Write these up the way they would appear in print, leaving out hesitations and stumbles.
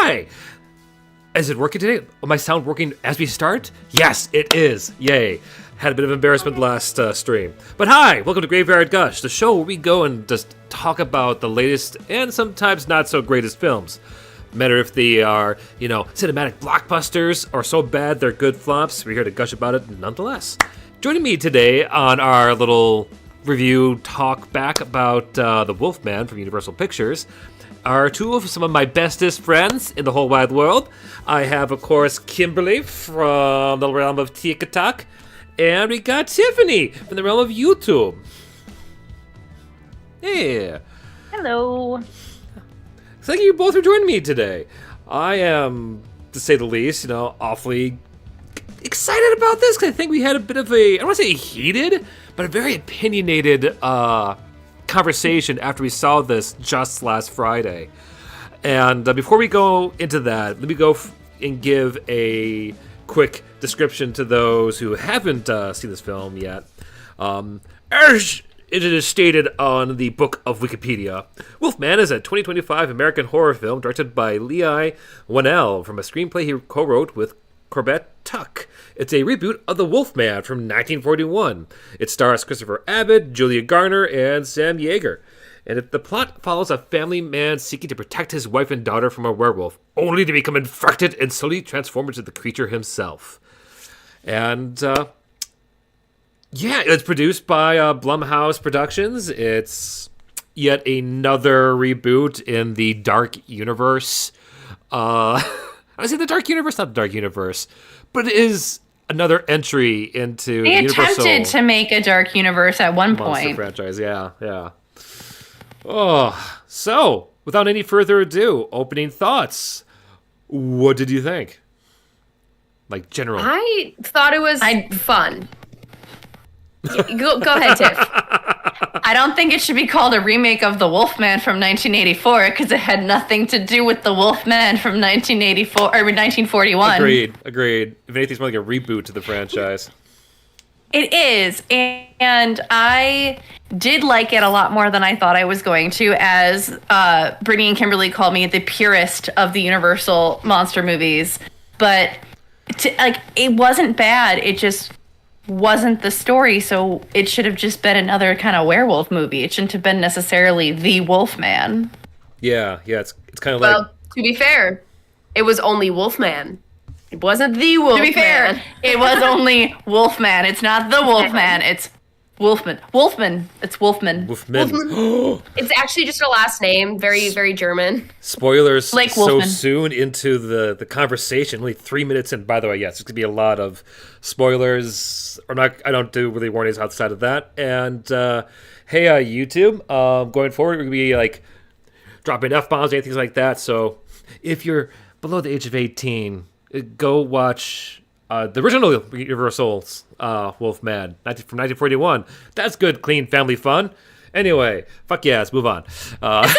hi! Is it working today? My sound working as we start? Yes, it is. Yay. Had a bit of embarrassment last stream. But hi, welcome to Graveyard Gush, the show where we go and just talk about the latest and sometimes not so greatest films. No matter if they are, cinematic blockbusters or so bad they're good flops, we're here to gush about it nonetheless. Joining me today on our little review talk back about The Wolfman from Universal Pictures are two of some of my bestest friends in the whole wide world. I have, of course, Kimberly from the realm of TikTok, and we got Tiffany from the realm of YouTube. Yeah. Hello. Thank you both for joining me today. I am, to say the least, awfully excited about this because I think we had a bit of I don't want to say heated, but a very opinionated conversation after we saw this just last Friday. And before we go into that, let me go and give a quick description to those who haven't seen this film yet. As it is stated on the book of Wikipedia, Wolfman is a 2025 American horror film directed by Leigh Whannell from a screenplay he co-wrote with Corbett Tuck. It's a reboot of The Wolfman from 1941. It stars Christopher Abbott, Julia Garner, and Sam Yeager. And the plot follows a family man seeking to protect his wife and daughter from a werewolf, only to become infected and slowly transform into the creature himself. And, it's produced by Blumhouse Productions. It's yet another reboot in the Dark Universe. I say the Dark Universe, not the Dark Universe, but it is another entry into they Universal attempted to make a Dark Universe at one Monster point. franchise. Yeah. Oh, so without any further ado, opening thoughts. What did you think? Like general. I thought it was fun. Go ahead, Tiff. I don't think it should be called a remake of The Wolfman from 1984 because it had nothing to do with The Wolfman from 1984 or 1941. Agreed. If anything, it's more like a reboot to the franchise. It is, and I did like it a lot more than I thought I was going to, as Brittany and Kimberly called me the purist of the Universal monster movies. But it wasn't bad. It just wasn't the story, so it should have just been another kind of werewolf movie. It shouldn't have been necessarily The Wolfman. Yeah, it's kind of like... Well, to be fair, it was only Wolfman. It wasn't The Wolfman. To be fair, it was only Wolfman. It's not The Wolfman, it's Wolfman. It's Wolfman. It's actually just a last name, very, very German. Spoilers Like so Wolfman. soon into the conversation, only 3 minutes in. By the way, yes, there's going to be a lot of spoilers. I don't do really warnings outside of that. And hey, YouTube, going forward, we're going to be like dropping F-bombs, anything like that. So if you're below the age of 18, go watch the original Universal's Wolfman from 1941. That's good, clean family fun. Anyway, fuck yeah, let's move on. That's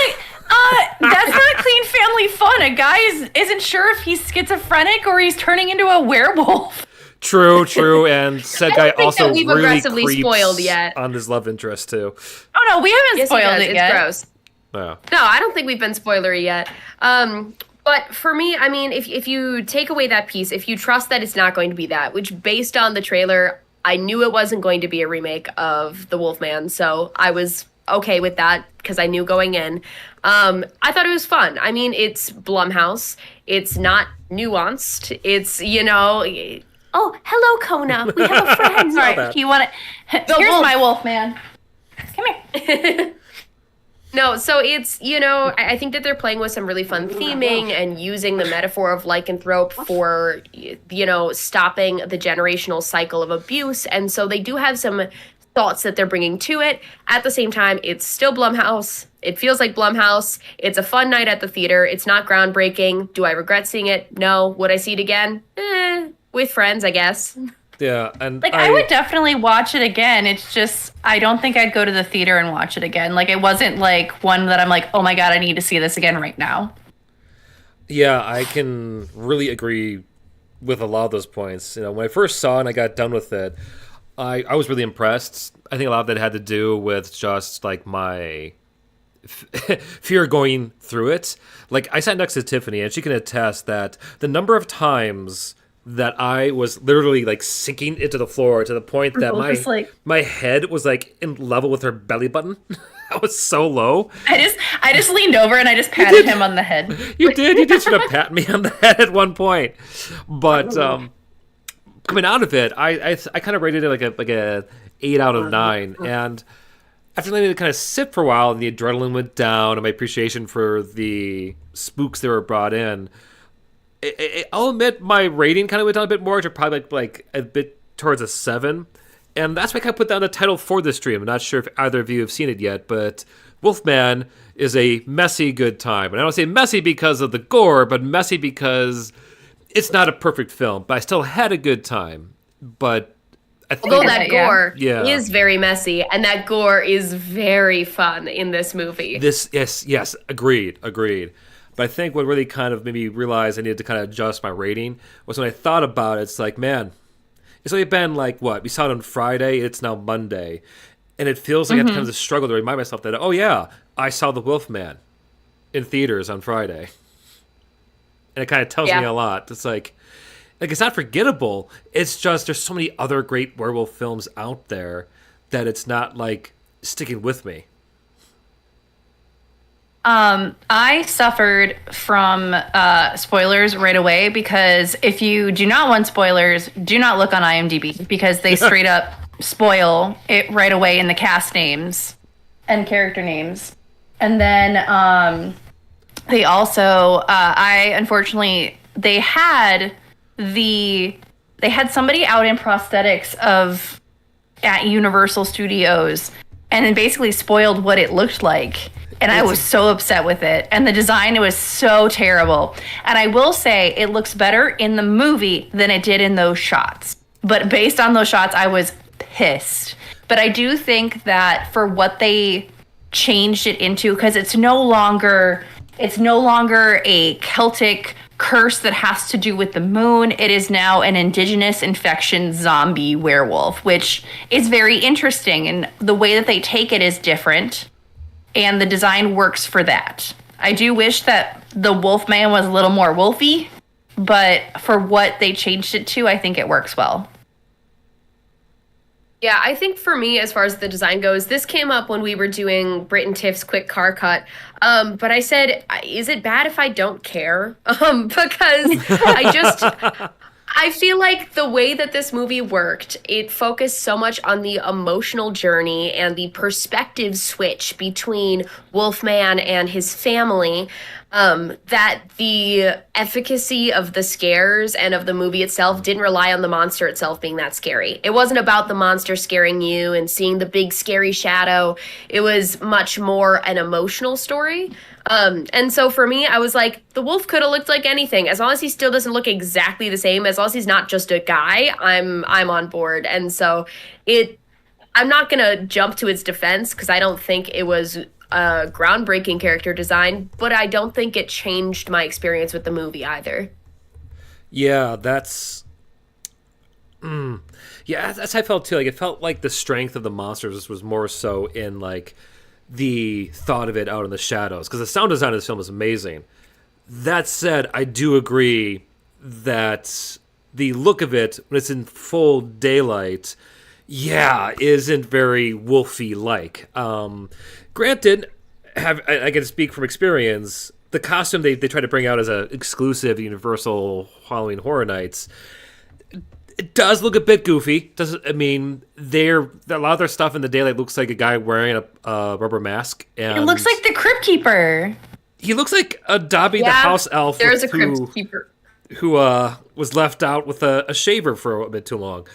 not clean family fun. A guy isn't sure if he's schizophrenic or he's turning into a werewolf. True, and said guy also we've really aggressively creeps spoiled yet. on his love interest too. Oh no, we haven't Yes, spoiled it it does. yet. It's gross. Yeah. No, I don't think we've been spoilery yet. But for me, I mean, if you take away that piece, if you trust that it's not going to be that, which based on the trailer, I knew it wasn't going to be a remake of The Wolfman, so I was okay with that because I knew going in. I thought it was fun. I mean, it's Blumhouse. It's not nuanced. It's, oh, hello, Kona. We have a friend. Sorry, you want it? Here's wolf. my Wolfman. Come here. No, so it's, I think that they're playing with some really fun theming and using the metaphor of lycanthrope for, stopping the generational cycle of abuse. And so they do have some thoughts that they're bringing to it. At the same time, it's still Blumhouse. It feels like Blumhouse. It's a fun night at the theater. It's not groundbreaking. Do I regret seeing it? No. Would I see it again? With friends, I guess. Yeah, and I would definitely watch it again. It's just, I don't think I'd go to the theater and watch it again. It wasn't one that I'm like, oh my God, I need to see this again right now. Yeah, I can really agree with a lot of those points. When I first saw it and I got done with it, I was really impressed. I think a lot of that had to do with just my fear going through it. Like, I sat next to Tiffany, and she can attest that the number of times that I was literally like sinking into the floor to the point that my head was like in level with her belly button. I was so low. I just leaned over and I just patted him on the head. You did sort of pat me on the head at one point, but coming out of it, I kind of rated it like a 8 out of 9, and after letting it kind of sit for a while and the adrenaline went down and my appreciation for the spooks that were brought in, I'll admit my rating kind of went down a bit more to probably like a bit towards a 7. And that's why I kind of put down the title for this stream. I'm not sure if either of you have seen it yet, but Wolfman is a messy good time. And I don't say messy because of the gore, but messy because it's not a perfect film. But I still had a good time. But I think although that gore is very messy, and that gore is very fun in this movie. Yes, agreed. But I think what really kind of made me realize I needed to kind of adjust my rating was when I thought about it, it's like, man, it's only been like, what? We saw it on Friday, it's now Monday. And it feels like I have to kind of struggle to remind myself that, oh yeah, I saw The Wolfman in theaters on Friday. And it kind of tells me a lot. It's like it's not forgettable. It's just there's so many other great werewolf films out there that it's not like sticking with me. I suffered from spoilers right away because if you do not want spoilers, do not look on IMDb because they straight up spoil it right away in the cast names and character names. And then they also, unfortunately, they had somebody out in prosthetics at Universal Studios and then basically spoiled what it looked like. And I was so upset with it. And the design, it was so terrible. And I will say it looks better in the movie than it did in those shots. But based on those shots, I was pissed. But I do think that for what they changed it into, because it's no longer a Celtic curse that has to do with the moon. It is now an indigenous infection zombie werewolf, which is very interesting. And the way that they take it is different. And the design works for that. I do wish that the Wolfman was a little more wolfy, but for what they changed it to, I think it works well. Yeah, I think for me, as far as the design goes, this came up when we were doing Britt and Tiff's quick car cut. But I said, is it bad if I don't care? Because I feel like the way that this movie worked, it focused so much on the emotional journey and the perspective switch between Wolfman and his family, that the efficacy of the scares and of the movie itself didn't rely on the monster itself being that scary. It wasn't about the monster scaring you and seeing the big scary shadow. It was much more an emotional story. And so for me, I was like, the wolf could have looked like anything. As long as he still doesn't look exactly the same, as long as he's not just a guy, I'm on board. And so I'm not going to jump to its defense because I don't think it was a groundbreaking character design, but I don't think it changed my experience with the movie either. Yeah, that's how I felt too. Like, it felt like the strength of the monsters was more so in like the thought of it out in the shadows, because the sound design of this film is amazing. That said, I do agree that the look of it when it's in full daylight, isn't very wolfy like. Granted, I can speak from experience. The costume they try to bring out as an exclusive Universal Halloween Horror Nights, it does look a bit goofy. A lot of their stuff in the daylight looks like a guy wearing a rubber mask. And it looks like the Crypt Keeper. He looks like a Dobby the house elf. There's a Crypt Keeper who was left out with a shaver for a bit too long.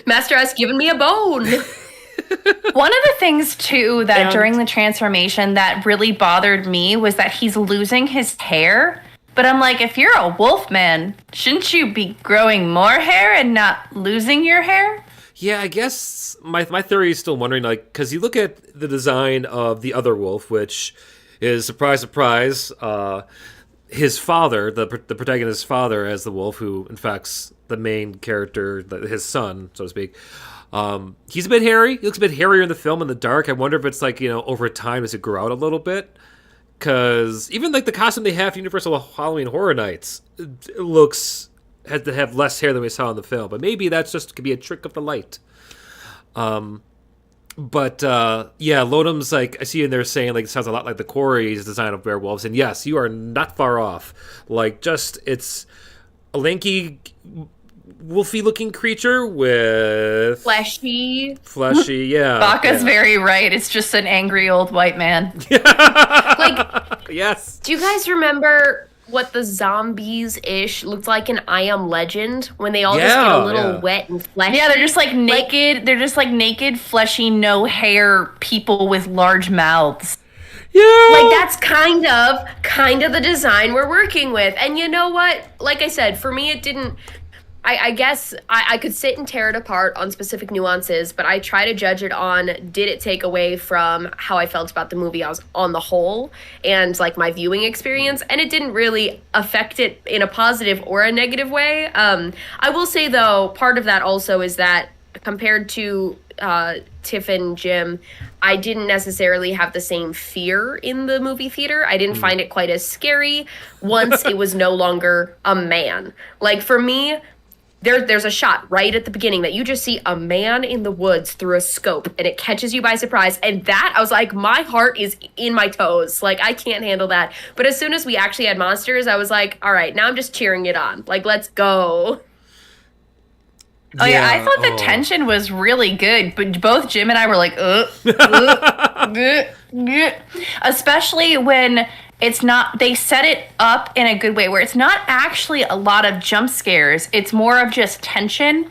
Master has given me a bone. One of the things too that during the transformation that really bothered me was that he's losing his hair. But I'm like, if you're a wolf man, shouldn't you be growing more hair and not losing your hair? Yeah, I guess my theory is still wondering, like, because you look at the design of the other wolf, which is, surprise, surprise, his father, the protagonist's father, as the wolf who infects the main character, his son, so to speak. He's a bit hairy. He looks a bit hairier in the film in the dark. I wonder if it's like, over time as it grow out a little bit. Because even like the costume they have for Universal Halloween Horror Nights has to have less hair than we saw in the film. But maybe that's just could be a trick of the light. Lodom's like, I see you in there saying like it sounds a lot like the Quarry's design of werewolves, and yes, you are not far off. Like, just it's a lanky, wolfy looking creature with fleshy. Yeah. Baka's very right. It's just an angry old white man. Like, yes. Do you guys remember what the zombies-ish looked like in I Am Legend when they all just get a little wet and fleshy? Yeah, they're just like naked. They're just like naked, fleshy, no hair people with large mouths. Yeah. Like, that's kind of the design we're working with. And you know what? Like I said, for me, it didn't... I guess I could sit and tear it apart on specific nuances, but I try to judge it on, did it take away from how I felt about the movie as on the whole and like my viewing experience, and it didn't really affect it in a positive or a negative way. I will say, though, part of that also is that compared to Tiff and Jim, I didn't necessarily have the same fear in the movie theater. I didn't find it quite as scary once it was no longer a man. Like, for me... There's a shot right at the beginning that you just see a man in the woods through a scope, and it catches you by surprise. And that, I was like, my heart is in my toes. Like, I can't handle that. But as soon as we actually had monsters, I was like, all right, now I'm just cheering it on. Like, let's go. Oh, yeah, I thought the tension was really good, but both Jim and I were like, especially when it's not, they set it up in a good way where it's not actually a lot of jump scares. It's more of just tension.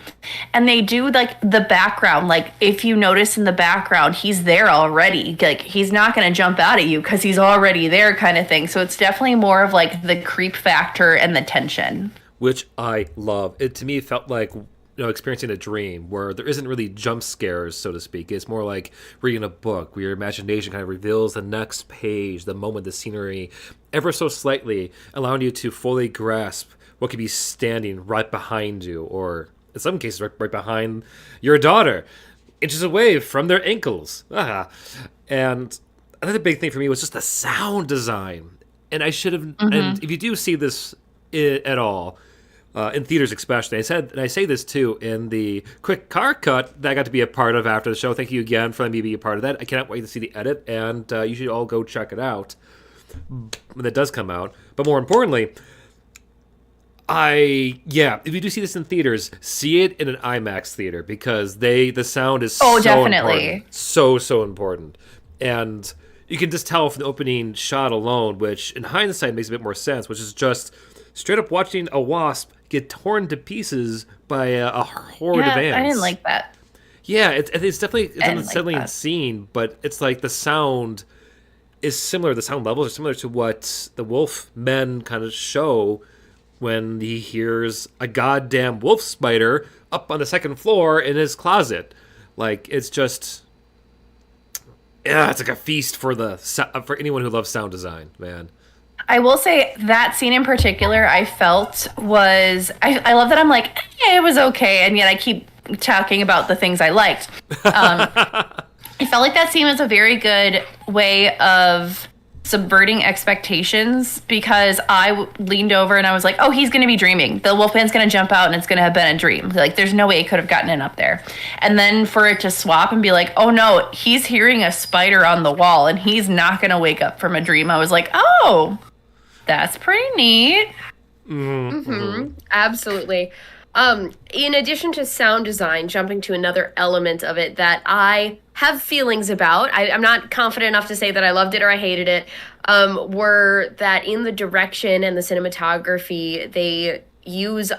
And they do like the background. Like, if you notice in the background, he's there already. Like, he's not going to jump out at you because he's already there kind of thing. So it's definitely more of like the creep factor and the tension. Which I love. It, to me, it felt like, experiencing a dream where there isn't really jump scares, so to speak. It's more like reading a book where your imagination kind of reveals the next page, the moment, the scenery, ever so slightly, allowing you to fully grasp what could be standing right behind you, or in some cases, right behind your daughter, inches away from their ankles. And another big thing for me was just the sound design. And I should have, and if you do see this at all, in theaters especially. I say this too in the quick car cut that I got to be a part of after the show. Thank you again for letting me be a part of that. I cannot wait to see the edit, and you should all go check it out when it does come out. But more importantly, if you do see this in theaters, see it in an IMAX theater, because the sound is so definitely important. So important. And you can just tell from the opening shot alone, which in hindsight makes a bit more sense, which is just straight up watching a wasp get torn to pieces by a horde of ants. I didn't like that. Yeah, it's definitely an unsettling like scene, but it's like the sound is similar. The sound levels are similar to what the wolf men kind of show when he hears a goddamn wolf spider up on the second floor in his closet. Like, it's just... Yeah, it's like a feast for anyone who loves sound design, man. I will say that scene in particular, I felt was... I love that I'm like, it was okay, and yet I keep talking about the things I liked. I felt like that scene was a very good way of subverting expectations, because I leaned over and I was like, oh, he's going to be dreaming. The wolfman's going to jump out and it's going to have been a dream. Like, there's no way it could have gotten in up there. And then for it to swap and be like, oh no, he's hearing a spider on the wall and he's not going to wake up from a dream. I was like, oh, that's pretty neat. Absolutely. In addition to sound design, jumping to another element of it that I have feelings about, I'm not confident enough to say that I loved it or I hated it, were that in the direction and the cinematography, they use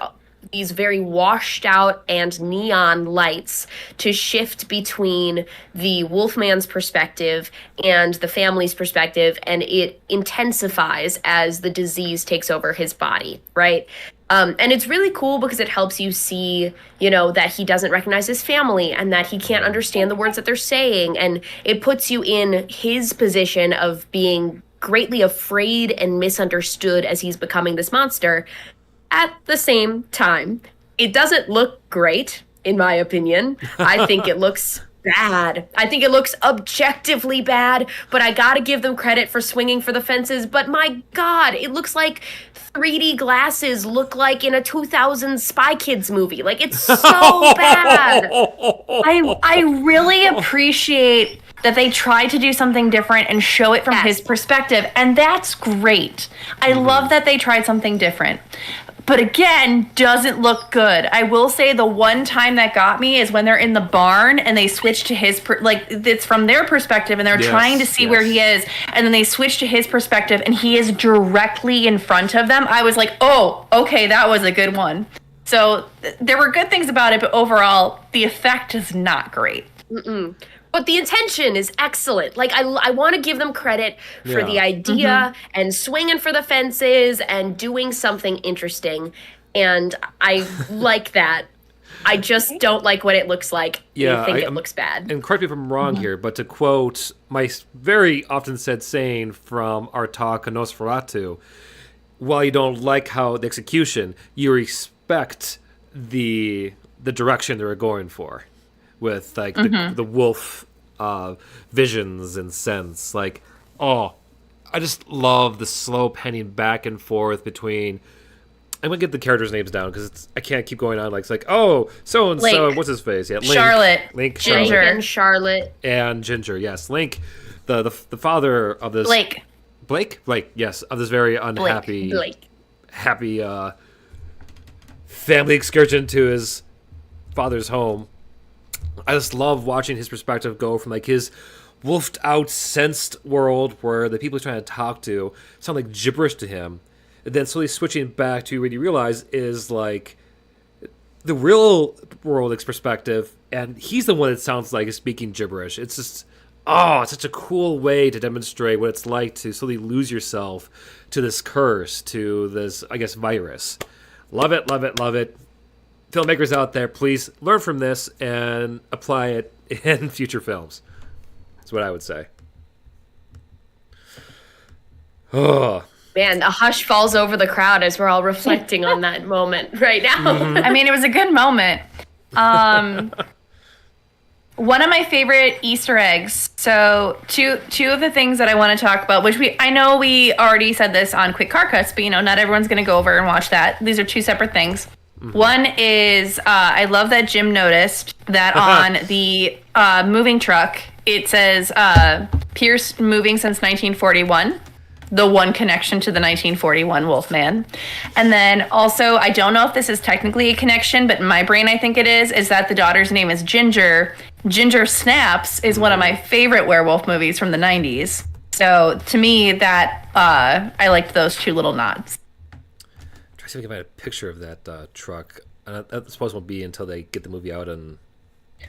these very washed out and neon lights to shift between the wolfman's perspective and the family's perspective, and it intensifies as the disease takes over his body, right? And it's really cool because it helps you see, that he doesn't recognize his family and that he can't understand the words that they're saying. And it puts you in his position of being greatly afraid and misunderstood as he's becoming this monster. At the same time, it doesn't look great, in my opinion. I think it looks bad. I think it looks objectively bad, but I gotta give them credit for swinging for the fences. But my God, it looks like 3D glasses look like in a 2000s Spy Kids movie. Like, it's so bad. I really appreciate that they tried to do something different and show it from his perspective, and that's great. I love that they tried something different. But again, doesn't look good. I will say the one time that got me is when they're in the barn and they switch to his, it's from their perspective and they're trying to see where he is. And then they switch to his perspective and he is directly in front of them. I was like, oh, okay, that was a good one. So there were good things about it, but overall, the effect is not great. But the intention is excellent. Like, I want to give them credit for the idea and swinging for the fences and doing something interesting. And I like that. I just don't like what it looks like. Yeah, I think it looks bad. And correct me if I'm wrong here, but to quote my very often said saying from our talk on Nosferatu, while you don't like how the execution, you respect the direction they were going for. With like the wolf visions and sense, like, I just love the slow penning back and forth between. I'm gonna get the characters' names down because I can't keep going on. Like, it's like, so and so, what's his face? Yeah, Link, Link, Ginger, and Charlotte, and Ginger. Yes, Link, the father of this Blake. Yes, of this very unhappy, happy family excursion to his father's home. I just love watching his perspective go from like his wolfed out, sensed world where the people he's trying to talk to sound like gibberish to him, and then slowly switching back to what you realize is like the real world's perspective, and he's the one that sounds like is speaking gibberish. It's just, it's such a cool way to demonstrate what it's like to slowly lose yourself to this curse, to this, I guess, virus. Love it, love it, love it. Filmmakers out there, please learn from this and apply it in future films. That's what I would say. Oh. Man, a hush falls over the crowd as we're all reflecting on that moment right now. I mean, it was a good moment. One of my favorite Easter eggs. So two of the things that I want to talk about, which I know we already said this on Quick Car Cuts, but not everyone's going to go over and watch that. These are two separate things. One is, I love that Jim noticed that on the moving truck, it says Pierce moving since 1941. The one connection to the 1941 Wolfman. And then also, I don't know if this is technically a connection, but in my brain I think it is that the daughter's name is Ginger. Ginger Snaps is one of my favorite werewolf movies from the 90s. So to me, that I liked those two little nods. Try to see if I can find a picture of that truck. I suppose it won't be until they get the movie out in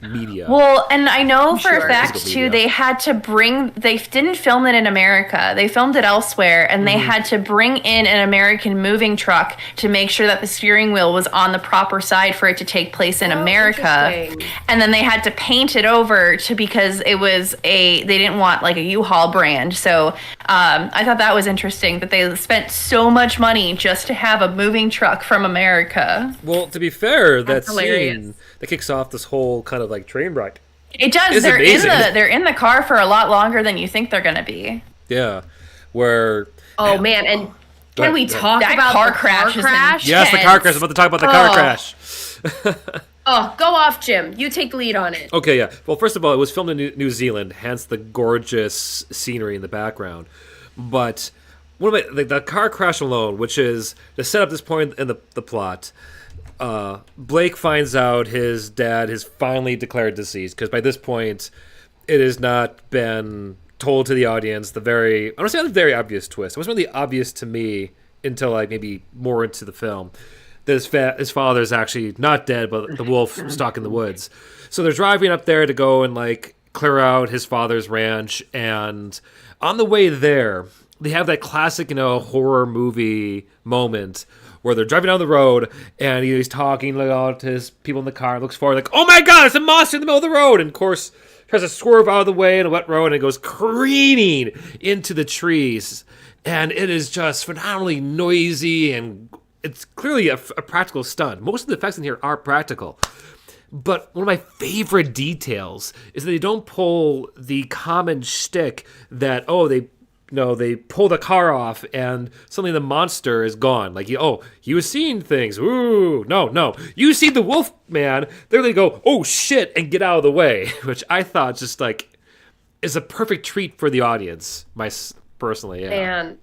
media. Well, and I know for Sure. a fact too, they didn't film it in America. They filmed it elsewhere, and they had to bring in an American moving truck to make sure that the steering wheel was on the proper side for it to take place in America. Interesting. And then they had to paint it over because it was they didn't want like a U-Haul brand. So I thought that was interesting that they spent so much money just to have a moving truck from America. Well, to be fair, that hilarious. scene that kicks off this whole kind of like train ride. It does. It's amazing. They're in the car for a lot longer than you think they're going to be. Yeah, where. Oh man, and can we talk That about car the crash is crash? Yes, the car crash. I'm about to talk about the car crash. Oh, go off, Jim. You take the lead on it. Okay, yeah. Well, first of all, it was filmed in New Zealand, hence the gorgeous scenery in the background. But the car crash alone, which is to set up this point in the plot. Blake finds out his dad is finally declared deceased because by this point, it has not been told to the audience. I don't want to say the very obvious twist. It wasn't really obvious to me until like maybe more into the film. That his father is actually not dead, but the wolf stuck in the woods. So they're driving up there to go and like clear out his father's ranch, and on the way there, they have that classic, horror movie moment where they're driving down the road and he's talking to his people in the car and looks forward like, oh my God, it's a monster in the middle of the road. And of course, tries to swerve out of the way in a wet road and it goes careening into the trees. And it is just phenomenally noisy, and it's clearly a practical stunt. Most of the effects in here are practical. But one of my favorite details is that they don't pull the common shtick that, they pull the car off and suddenly the monster is gone. Like, he was seeing things. Ooh, no. You see the wolf man, they're going to go, oh shit, and get out of the way, which I thought just like is a perfect treat for the audience. Personally, yeah. And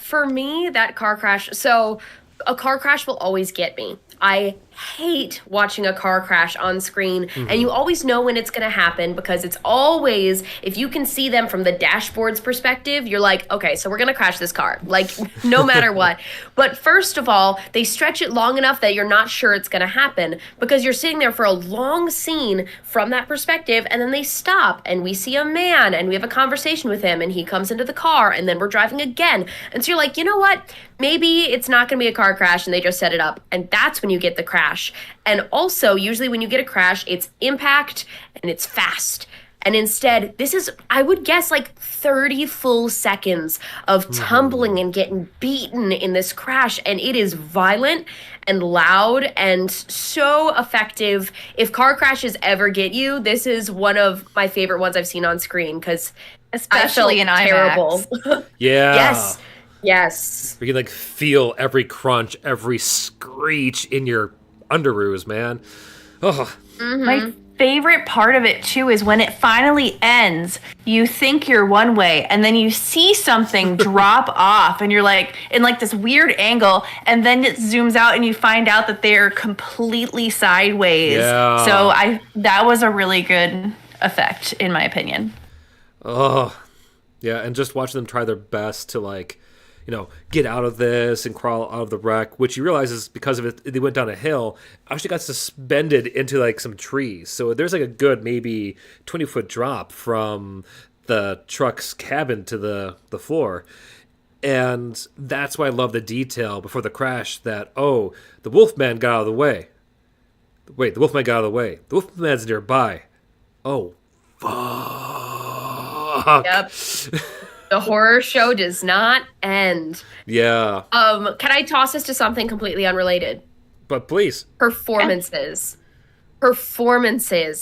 for me, that car crash. So a car crash will always get me. I hate watching a car crash on screen, and you always know when it's going to happen because it's always, if you can see them from the dashboard's perspective, you're like, okay, so we're going to crash this car, like no matter what. But first of all, they stretch it long enough that you're not sure it's going to happen because you're sitting there for a long scene from that perspective, and then they stop and we see a man and we have a conversation with him and he comes into the car and then we're driving again. And so you're like, you know what? Maybe it's not going to be a car crash and they just set it up. And that's when you get the crash. And also, usually when you get a crash, it's impact and it's fast. And instead, this is, I would guess, like 30 full seconds of tumbling and getting beaten in this crash. And it is violent and loud and so effective. If car crashes ever get you, this is one of my favorite ones I've seen on screen because especially in terrible. IMAX. Yeah. Yes. You can like feel every crunch, every screech in your underoos, man. Oh. My favorite part of it too is when it finally ends, you think you're one way and then you see something drop off and you're like in like this weird angle, and then it zooms out and you find out that they're completely sideways. Yeah. So that was a really good effect in my opinion. Oh. Yeah, and just watching them try their best to like, get out of this and crawl out of the wreck, which you realize is because of it, they went down a hill, actually got suspended into like some trees. So there's like a good maybe 20-foot drop from the truck's cabin to the floor. And that's why I love the detail before the crash that, the Wolfman got out of the way. Wait, the Wolfman got out of the way. The Wolfman's nearby. Oh, fuck. Yep. The horror show does not end. Yeah. Can I toss us to something completely unrelated? But please. Performances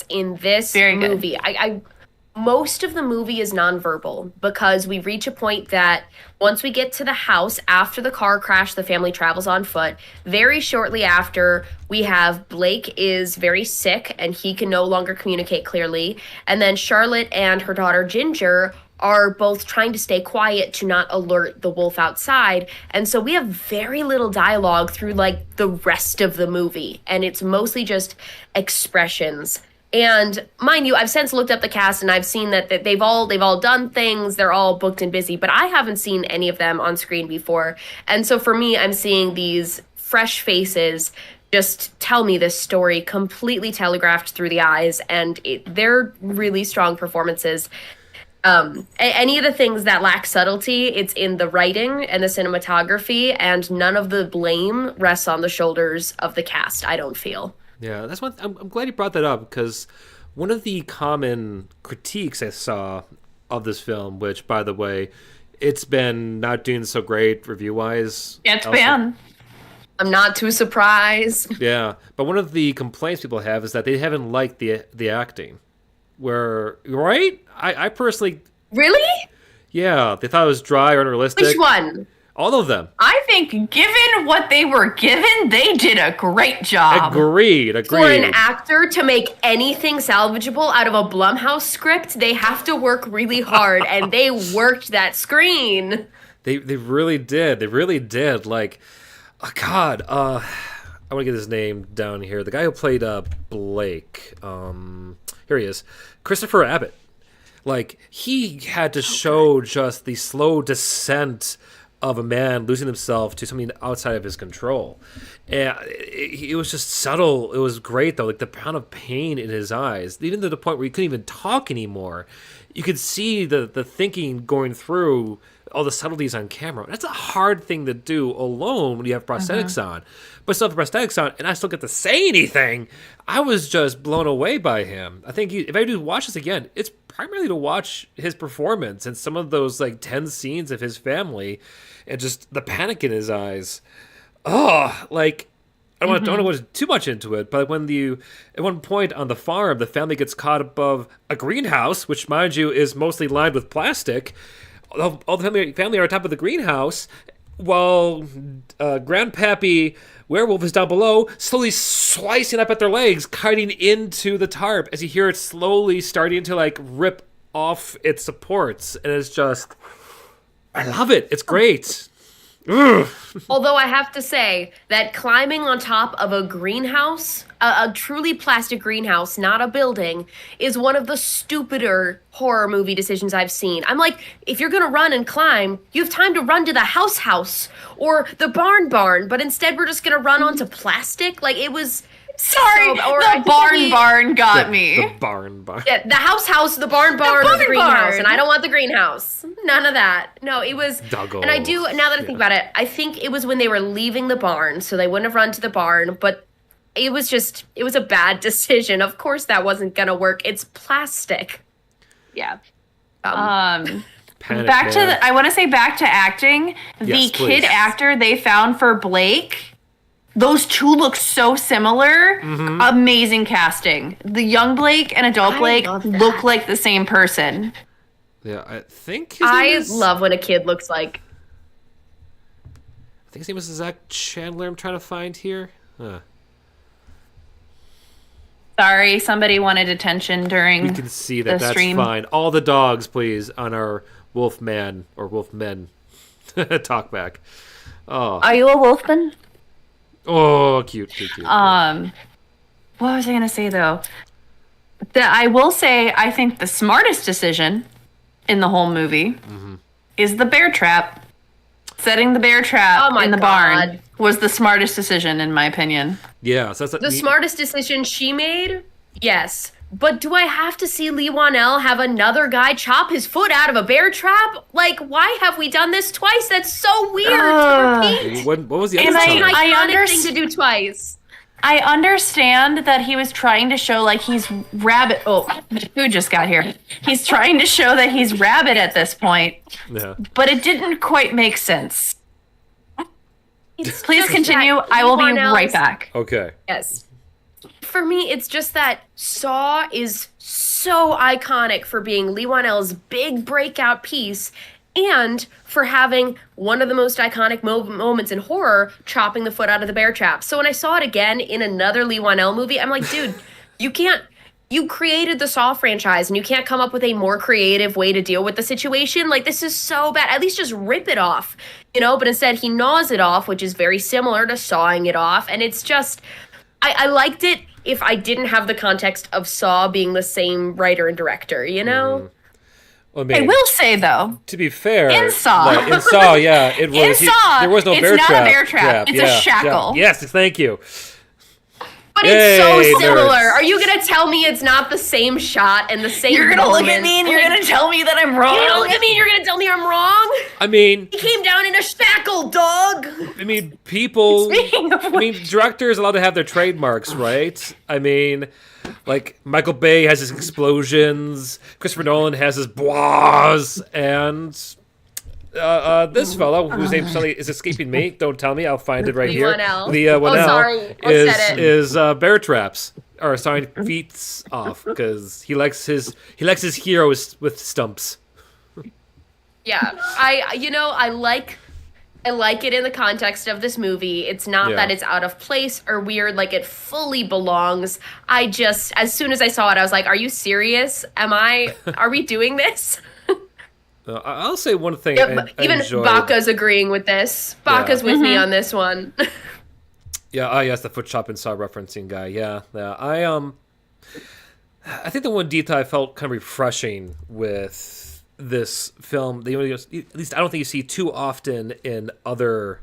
in this movie. I most of the movie is nonverbal because we reach a point that once we get to the house after the car crash, the family travels on foot. Very shortly after, we have Blake is very sick and he can no longer communicate clearly. And then Charlotte and her daughter Ginger are both trying to stay quiet to not alert the wolf outside. And so we have very little dialogue through like the rest of the movie. And it's mostly just expressions. And mind you, I've since looked up the cast and I've seen that they've all done things. They're all booked and busy, but I haven't seen any of them on screen before. And so for me, I'm seeing these fresh faces just tell me this story completely telegraphed through the eyes. And they're really strong performances. Any of the things that lack subtlety, it's in the writing and the cinematography, and none of the blame rests on the shoulders of the cast, I don't feel. Yeah, that's one. I'm glad you brought that up because one of the common critiques I saw of this film, which, by the way, it's been not doing so great review-wise. It's been. I'm not too surprised. Yeah, but one of the complaints people have is that they haven't liked the acting. Right? I personally... Really? Yeah, they thought it was dry or unrealistic. Which one? All of them. I think given what they were given, they did a great job. Agreed. For an actor to make anything salvageable out of a Blumhouse script, they have to work really hard, and they worked that screen. They really did. They really did. Like, God, I want to get his name down here. The guy who played Blake. Here he is. Christopher Abbott. Like, he had to show just the slow descent of a man losing himself to something outside of his control. And it was just subtle. It was great, though. Like, the amount of pain in his eyes, even to the point where he couldn't even talk anymore. You could see the thinking going through all the subtleties on camera. That's a hard thing to do alone when you have prosthetics on. But still have the prosthetics on, and I still get to say anything. I was just blown away by him. I think if I do watch this again, it's primarily to watch his performance and some of those like tense scenes of his family and just the panic in his eyes. Oh, like I don't want to go too much into it, but at one point on the farm, the family gets caught above a greenhouse, which, mind you, is mostly lined with plastic. All the family are on top of the greenhouse, while Grandpappy Werewolf is down below, slowly slicing up at their legs, cutting into the tarp as you hear it slowly starting to like rip off its supports, and it's just, I love it. It's great. Although I have to say that climbing on top of a greenhouse, a truly plastic greenhouse, not a building, is one of the stupider horror movie decisions I've seen. I'm like, if you're gonna run and climb, you have time to run to the house or the barn, but instead we're just gonna run onto plastic. Like, it was... Sorry, the barn got me. The barn. Yeah, the house, the barn, the greenhouse, and I don't want the greenhouse. None of that. No, it was... Duggo. And I do, now that I think about it, I think it was when they were leaving the barn, so they wouldn't have run to the barn, but it was a bad decision. Of course that wasn't gonna work. It's plastic. Yeah. Panic, I want to say back to acting. Yes, the kid actor they found for Blake... Those two look so similar. Amazing casting. The young Blake and adult Blake look like the same person. Yeah, I think I love when a kid looks like... I think his name is Zach Chandler I'm trying to find here. Sorry, somebody wanted attention during We can see that. That's stream. fine. All the dogs, please, on our Wolfman or Wolfmen talk back. Oh. Are you a wolfman? Oh, cute. What was I going to say, though? I will say, I think the smartest decision in the whole movie is the bear trap. Setting the bear trap in the barn was the smartest decision, in my opinion. Yeah. So that's the smartest decision she made? Yes. But do I have to see Leigh Whannell have another guy chop his foot out of a bear trap? Like, why have we done this twice? That's so weird to repeat. What was the other It's time? an iconic thing to do twice. I understand that he was trying to show like he's rabbit. Oh, who just got here? He's trying to show that he's rabbit at this point. Yeah. But it didn't quite make sense. It's Please just continue. that I will be Whannell's- right back. Okay. Yes. For me, it's just that Saw is so iconic for being Leigh Whannell's big breakout piece and for having one of the most iconic moments in horror, chopping the foot out of the bear trap. So when I saw it again in another Leigh Whannell movie, I'm like, dude, you created the Saw franchise and you can't come up with a more creative way to deal with the situation. Like, this is so bad. At least just rip it off, But instead he gnaws it off, which is very similar to sawing it off. And it's just... I liked it if I didn't have the context of Saw being the same writer and director, Well, I mean, I will say, though, to be fair, in Saw, yeah, it was. In Saw, there was no it's bear not trap. a bear trap. It's a shackle. Yes, thank you. But it's so Yay, similar. nerds. Are you going to tell me it's not the same shot and the same You're gonna look at moment? me and you're gonna tell me that I'm wrong. You're gonna look at me and you're gonna tell me I'm wrong? I mean, He came down in a shackle, dog! people. Speaking of Directors are allowed to have their trademarks, right? I mean, like Michael Bay has his explosions, Christopher Nolan has his boahs, and this fellow whose name suddenly is escaping me. Don't tell me. I'll find it right Leigh here. Whannell. Leigh Whannell sorry. I said it. is bear traps or starting feet off because he likes his heroes with stumps. Yeah, I like it in the context of this movie. It's not Yeah. that it's out of place or weird, like it fully belongs. As soon as I saw it, I was like, are you serious? Are we doing this? I'll say one thing. Yep, I even enjoyed. Baka's agreeing with this. Baka's with me on this one. Yeah, yes, the foot chop and saw referencing guy. Yeah. I think the one detail I felt kind of refreshing with this film, at least I don't think you see too often in other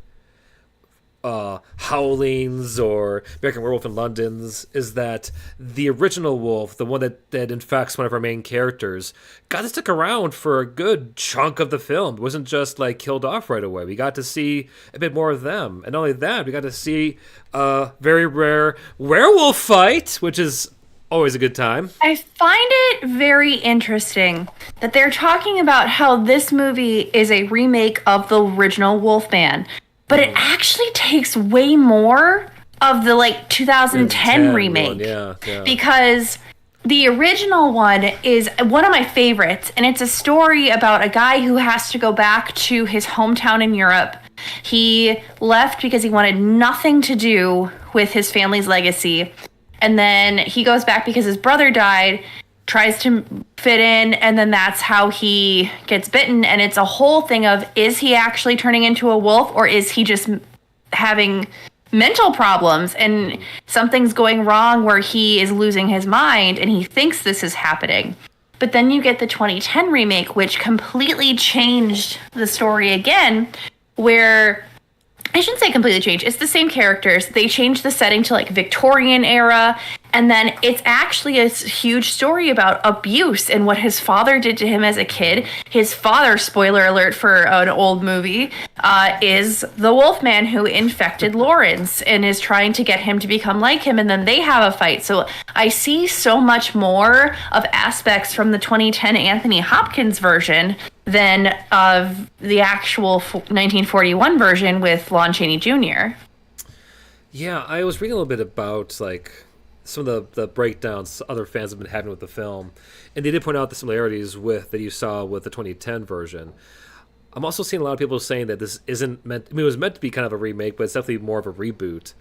Howlings or American Werewolf in London's is that the original wolf, the one that infects one of our main characters, got to stick around for a good chunk of the film. It wasn't just like killed off right away. We got to see a bit more of them. And not only that, we got to see a very rare werewolf fight, which is always a good time. I find it very interesting that they're talking about how this movie is a remake of the original Wolfman. But it actually takes way more of the 2010 remake. One, yeah. Because the original one is one of my favorites, and it's a story about a guy who has to go back to his hometown in Europe. He left because he wanted nothing to do with his family's legacy. And then he goes back because his brother died, tries to fit in, and then that's how he gets bitten. And it's a whole thing of, is he actually turning into a wolf, or is he just having mental problems and something's going wrong where he is losing his mind and he thinks this is happening? But then you get the 2010 remake, which completely changed the story again, where I shouldn't say completely changed. It's the same characters. They changed the setting to Victorian era. And then it's actually a huge story about abuse and what his father did to him as a kid. His father, spoiler alert for an old movie, is the Wolfman who infected Lawrence and is trying to get him to become like him. And then they have a fight. So I see so much more of aspects from the 2010 Anthony Hopkins version than of the actual 1941 version with Lon Chaney Jr. Yeah, I was reading a little bit about some of the breakdowns other fans have been having with the film, and they did point out the similarities that you saw with the 2010 version. I'm also seeing a lot of people saying that this isn't meant. I mean, it was meant to be kind of a remake, but it's definitely more of a reboot.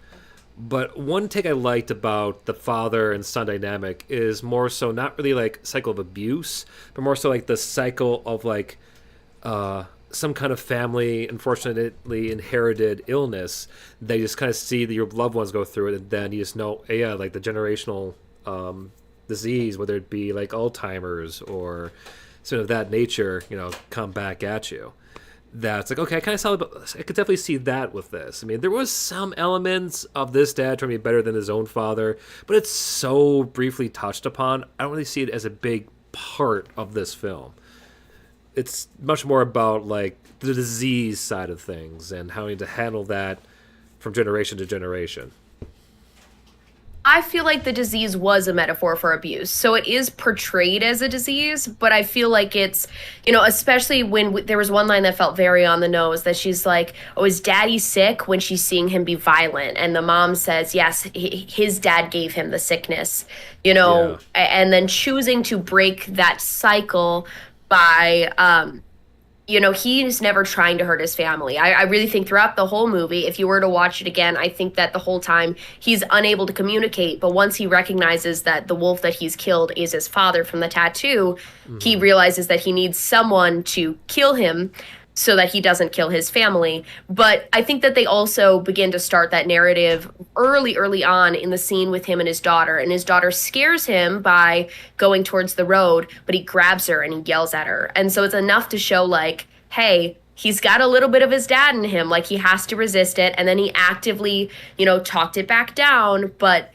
But one take I liked about the father and son dynamic is more so not really cycle of abuse, but more so the cycle of some kind of family, unfortunately inherited illness that you just kind of see that your loved ones go through it, and then you just know, yeah, the generational disease, whether it be Alzheimer's or sort of that nature, come back at you. That's okay, I could definitely see that with this. I mean, there was some elements of this dad trying to be better than his own father, but it's so briefly touched upon. I don't really see it as a big part of this film. It's much more about the disease side of things and how you need to handle that from generation to generation. I feel like the disease was a metaphor for abuse. So it is portrayed as a disease, but I feel like it's, especially when there was one line that felt very on the nose that she's like, oh, is daddy sick, when she's seeing him be violent? And the mom says, yes, his dad gave him the sickness, Yeah. And then choosing to break that cycle by, he's never trying to hurt his family. I really think throughout the whole movie, if you were to watch it again, I think that the whole time he's unable to communicate. But once he recognizes that the wolf that he's killed is his father from the tattoo, he realizes that he needs someone to kill him so that he doesn't kill his family. But I think that they also begin to start that narrative early on in the scene with him and his daughter. And his daughter scares him by going towards the road, but he grabs her and he yells at her. And so it's enough to show hey, he's got a little bit of his dad in him. He has to resist it. And then he actively, talked it back down, but,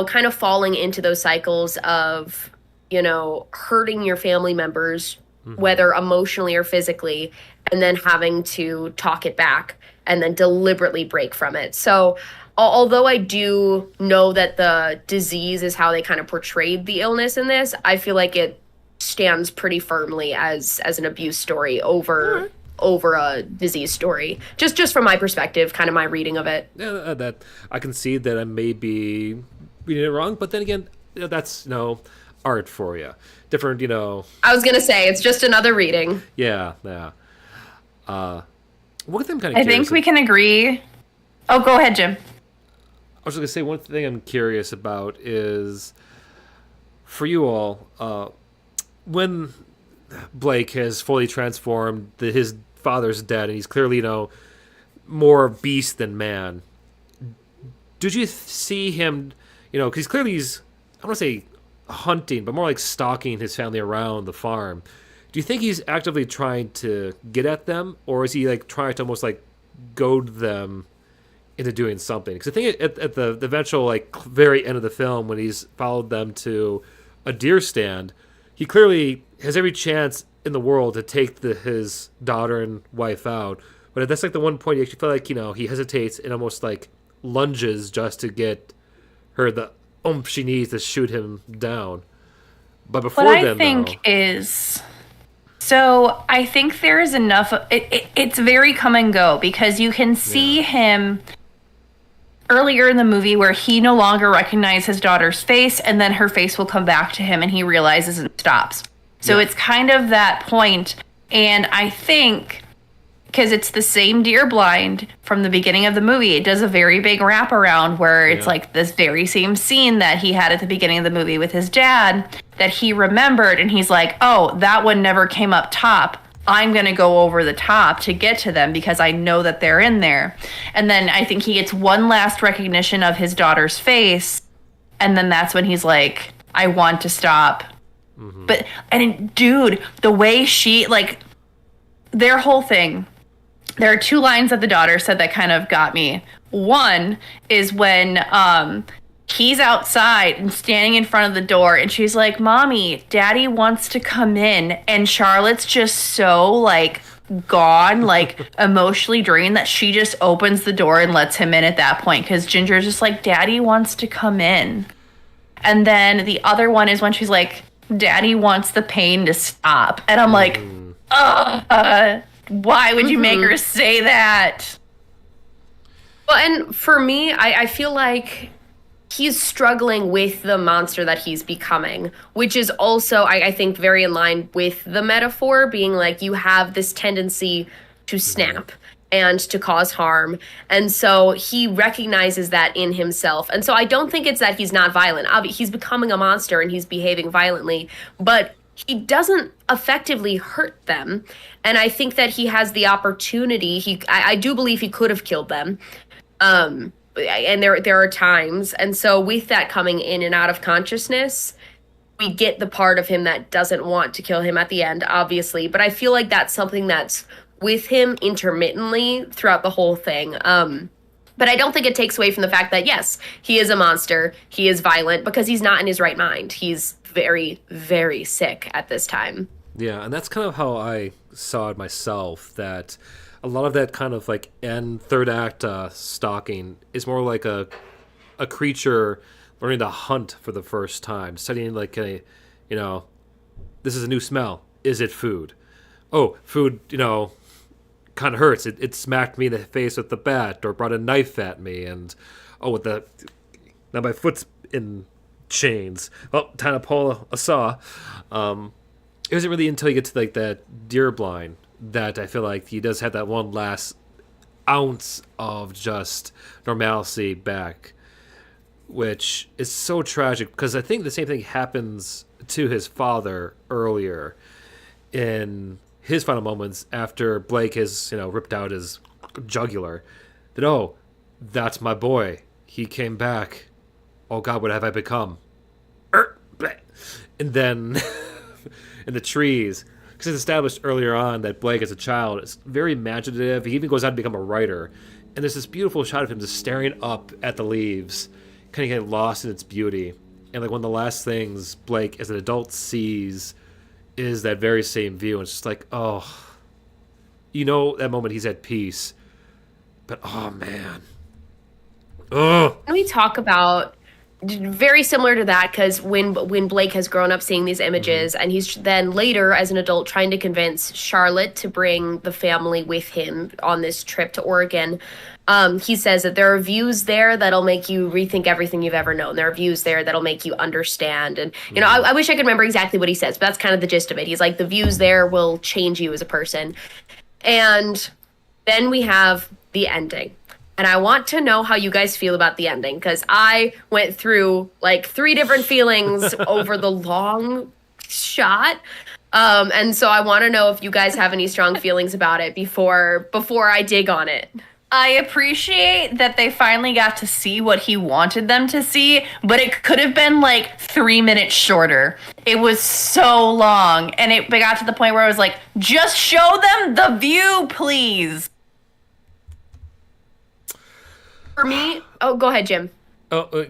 kind of falling into those cycles of, hurting your family members, whether emotionally or physically, and then having to talk it back and then deliberately break from it. So although I do know that the disease is how they kind of portrayed the illness in this, I feel like it stands pretty firmly as an abuse story over a disease story. Just from my perspective, kind of my reading of it. Yeah, that I can see that I may be reading it wrong, but then again, that's art for you. Different, I was gonna say it's just another reading. Yeah. One thing I'm kind of I think we can agree. Oh, go ahead, Jim. I was just gonna say one thing I'm curious about is for you all, when Blake has fully transformed, his father's dead, and he's clearly, more beast than man. Did you see him, because he's clearly, I don't want to say hunting, but more stalking his family around the farm. Do you think he's actively trying to get at them, or is he trying to almost goad them into doing something. Because I think at the eventual, like, very end of the film, when he's followed them to a deer stand, he clearly has every chance in the world to take his daughter and wife out. But that's like the one point you actually feel like, he hesitates and almost like lunges just to get her the oomph she needs to shoot him down. But before what then, I think is... So I think there is enough... It's very come and go, because you can see him earlier in the movie where he no longer recognizes his daughter's face, and then her face will come back to him and he realizes and stops. So it's kind of that point. And I think... because it's the same deer blind from the beginning of the movie. It does a very big wraparound where it's like this very same scene that he had at the beginning of the movie with his dad that he remembered. And he's like, oh, that one never came up top. I'm going to go over the top to get to them because I know that they're in there. And then I think he gets one last recognition of his daughter's face. And then that's when he's like, I want to stop. Mm-hmm. But, and dude, the way she, like, their whole thing... There are two lines that the daughter said that kind of got me. One is when he's outside and standing in front of the door, and she's like, Mommy, Daddy wants to come in. And Charlotte's just so, like, gone, like, emotionally drained that she just opens the door and lets him in at that point. Because Ginger's just like, Daddy wants to come in. And then the other one is when she's like, Daddy wants the pain to stop. And I'm like, why would you make her say that? Well, and for me, I feel like he's struggling with the monster that he's becoming, which is also, I think, very in line with the metaphor, being like, you have this tendency to snap and to cause harm. And so he recognizes that in himself. And so I don't think it's that he's not violent. He's becoming a monster and he's behaving violently, but he doesn't effectively hurt them. And I think that he has the opportunity. I do believe he could have killed them. And there are times. And so with that coming in and out of consciousness, we get the part of him that doesn't want to kill him at the end, obviously. But I feel like that's something that's with him intermittently throughout the whole thing. But I don't think it takes away from the fact that, yes, he is a monster. He is violent because he's not in his right mind. He's very, very sick at this time. Yeah, and that's kind of how I saw it myself, that a lot of that kind of like third act stalking is more like a creature learning to hunt for the first time, studying like this is a new smell. Is it food? Oh, food, kind of hurts. It smacked me in the face with the bat or brought a knife at me, and now my foot's in chains. Well, time to pull a saw. It wasn't really until you get to like that deer blind that I feel like he does have that one last ounce of just normalcy back, which is so tragic because I think the same thing happens to his father earlier in his final moments after Blake has ripped out his jugular. That that's my boy. He came back. Oh God, what have I become? And then in the trees, because it's established earlier on that Blake as a child is very imaginative. He even goes out to become a writer. And there's this beautiful shot of him just staring up at the leaves, kind of getting lost in its beauty. And like one of the last things Blake as an adult sees is that very same view. And it's just like, that moment he's at peace. But oh man. Can we talk about very similar to that, because when Blake has grown up seeing these images, and he's then later as an adult trying to convince Charlotte to bring the family with him on this trip to Oregon, he says that there are views there that'll make you rethink everything you've ever known. There are views there that'll make you understand. And, I wish I could remember exactly what he says, but that's kind of the gist of it. He's like, the views there will change you as a person. And then we have the ending. And I want to know how you guys feel about the ending, because I went through like 3 different feelings over the long shot. And so I want to know if you guys have any strong feelings about it before I dig on it. I appreciate that they finally got to see what he wanted them to see, but it could have been like 3 minutes shorter. It was so long, and it got to the point where I was like, just show them the view, please. For me, oh, go ahead, Jim. Oh,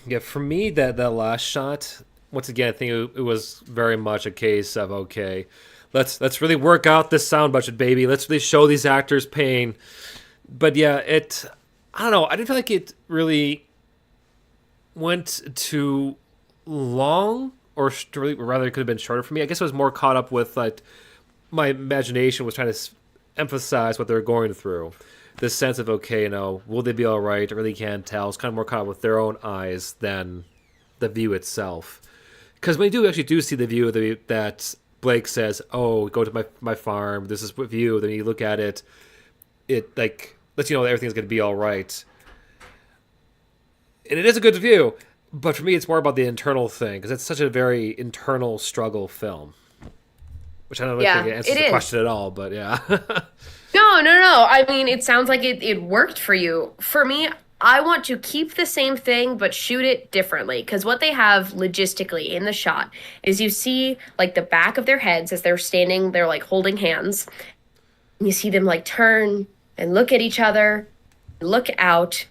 yeah. For me, that last shot, once again, I think it was very much a case of okay, let's really work out this sound budget, baby. Let's really show these actors pain. But yeah, I don't know. I didn't feel like it really went too long, or rather, it could have been shorter for me. I guess I was more caught up with like my imagination was trying to emphasize what they were going through. This sense of okay, will they be all right? I really can't tell. It's kind of more caught up with their own eyes than the view itself. Because when you actually see the view that Blake says, "Oh, go to my farm. This is what view." Then you look at it, it like lets you know that everything's going to be all right. And it is a good view, but for me, it's more about the internal thing because it's such a very internal struggle film. Which I don't think it answers the question at all, but yeah. No. I mean, it sounds like it worked for you. For me, I want to keep the same thing, but shoot it differently. Because what they have logistically in the shot is you see like the back of their heads as they're standing, they're like holding hands. And you see them like turn and look at each other, look out,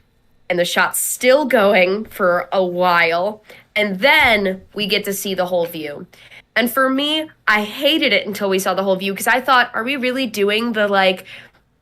and the shot's still going for a while. And then we get to see the whole view. And for me, I hated it until we saw the whole view because I thought, are we really doing the like,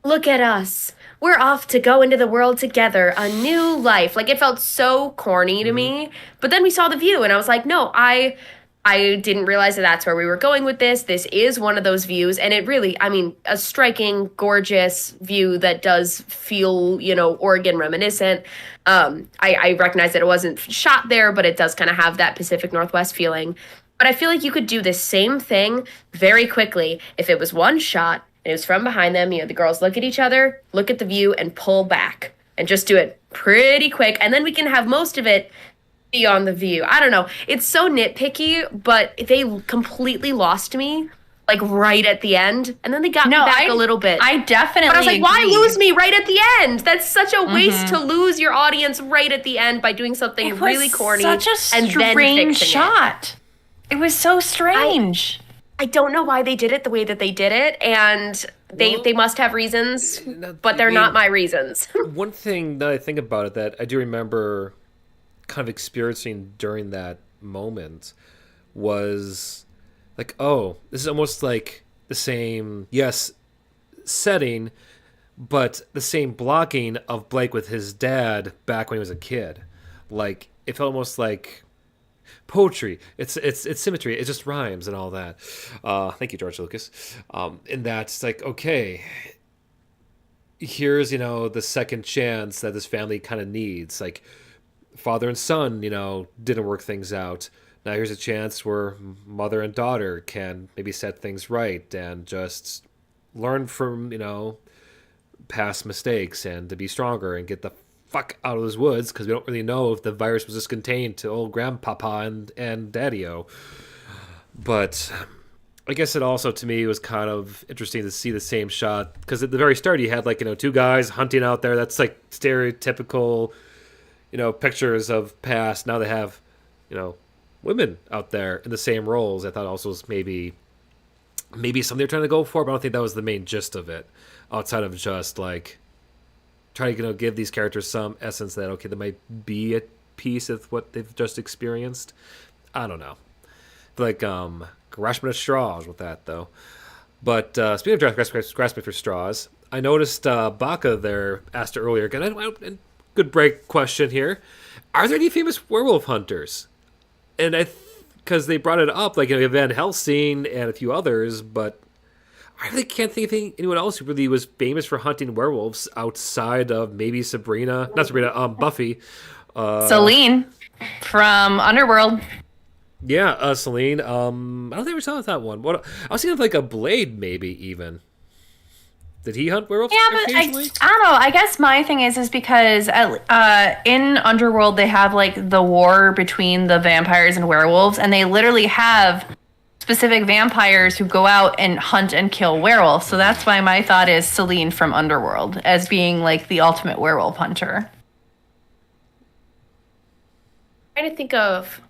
look at us. We're off to go into the world together, a new life. Like it felt so corny to me. But then we saw the view and I was like, no, I didn't realize that that's where we were going with this. This is one of those views. And it really, I mean, a striking, gorgeous view that does feel, Oregon reminiscent. I recognize that it wasn't shot there, but it does kind of have that Pacific Northwest feeling. But I feel like you could do this same thing very quickly if it was one shot and it was from behind them. The girls look at each other, look at the view, and pull back. And just do it pretty quick. And then we can have most of it be on the view. I don't know. It's so nitpicky, but they completely lost me, like right at the end. And then they got me back a little bit. I definitely But I was like, why agree. lose me right at the end? That's such a waste to lose your audience right at the end by doing something really corny such a and then strange fixing shot. It was so strange. I don't know why they did it the way that they did it, and they must have reasons, but they're not my reasons. One thing that I think about it that I do remember kind of experiencing during that moment was like, oh, this is almost like the same, setting, but the same blocking of Blake with his dad back when he was a kid. Like, it felt almost like poetry. It's symmetry. It just rhymes and all that. Thank you, George Lucas. In that it's like, okay, here's the second chance that this family kind of needs. Like father and son, didn't work things out. Now here's a chance where mother and daughter can maybe set things right and just learn from past mistakes and to be stronger and get the fuck out of those woods because we don't really know if the virus was just contained to old grandpapa and daddy-o. But I guess it also to me was kind of interesting to see the same shot because at the very start you had like two guys hunting out there. That's like stereotypical pictures of past. Now they have women out there in the same roles. I thought also was maybe something they're trying to go for, but I don't think that was the main gist of it outside of just like try to give these characters some essence that okay, there might be a piece of what they've just experienced. I don't know. Like grasping at straws with that though. But speaking of grasping for straws, I noticed Baka there asked earlier again. Good break question here: are there any famous werewolf hunters? And because they brought it up, like Van Helsing and a few others, but I really can't think of anyone else who really was famous for hunting werewolves outside of maybe Buffy. Celine from Underworld. Yeah, Celine. I don't think we saw that one. What I was thinking of like a Blade, maybe even. Did he hunt werewolves? Yeah, but I don't know. I guess my thing is because in Underworld they have like the war between the vampires and werewolves, and they literally have specific vampires who go out and hunt and kill werewolves. So that's why my thought is Celine from Underworld as being like the ultimate werewolf hunter. I'm trying to think of,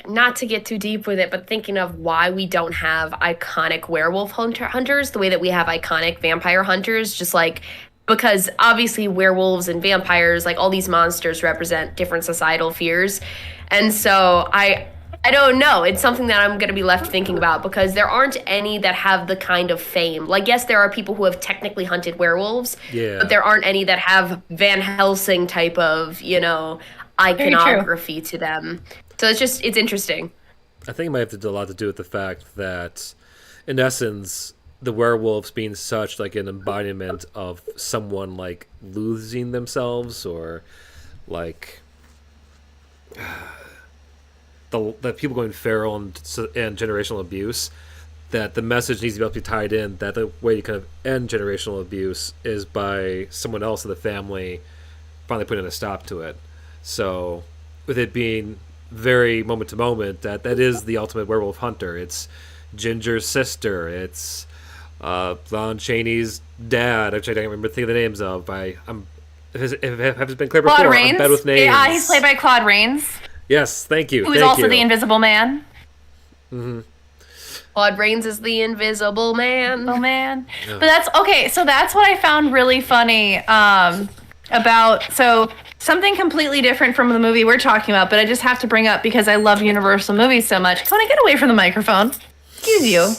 not to get too deep with it, but thinking of why we don't have iconic werewolf hunters the way that we have iconic vampire hunters. Just like because obviously werewolves and vampires, like all these monsters represent different societal fears. And so I don't know. It's something that I'm going to be left thinking about because there aren't any that have the kind of fame. Like, yes, there are people who have technically hunted werewolves, but there aren't any that have Van Helsing type of, iconography to them. So it's interesting. I think it might have a lot to do with the fact that, in essence, the werewolves being such like an embodiment of someone like losing themselves or like the people going feral and generational abuse, that the message needs to be tied in, that the way you kind of end generational abuse is by someone else in the family finally putting a stop to it. So with it being very moment to moment, that is the ultimate werewolf hunter. It's Ginger's sister, it's Lon Chaney's dad, which I don't remember the names of. If it's been clear before, Claude Rains. I'm bad with names. Yeah, he's played by Claude Rains. Yes, thank you. Who is also the Invisible Man. Mm-hmm. Claude Rains is the Invisible Man. Oh man. Yeah. But that's okay. So that's what I found really funny about. So something completely different from the movie we're talking about, but I just have to bring up because I love Universal movies so much. Can I get away from the microphone? Excuse you.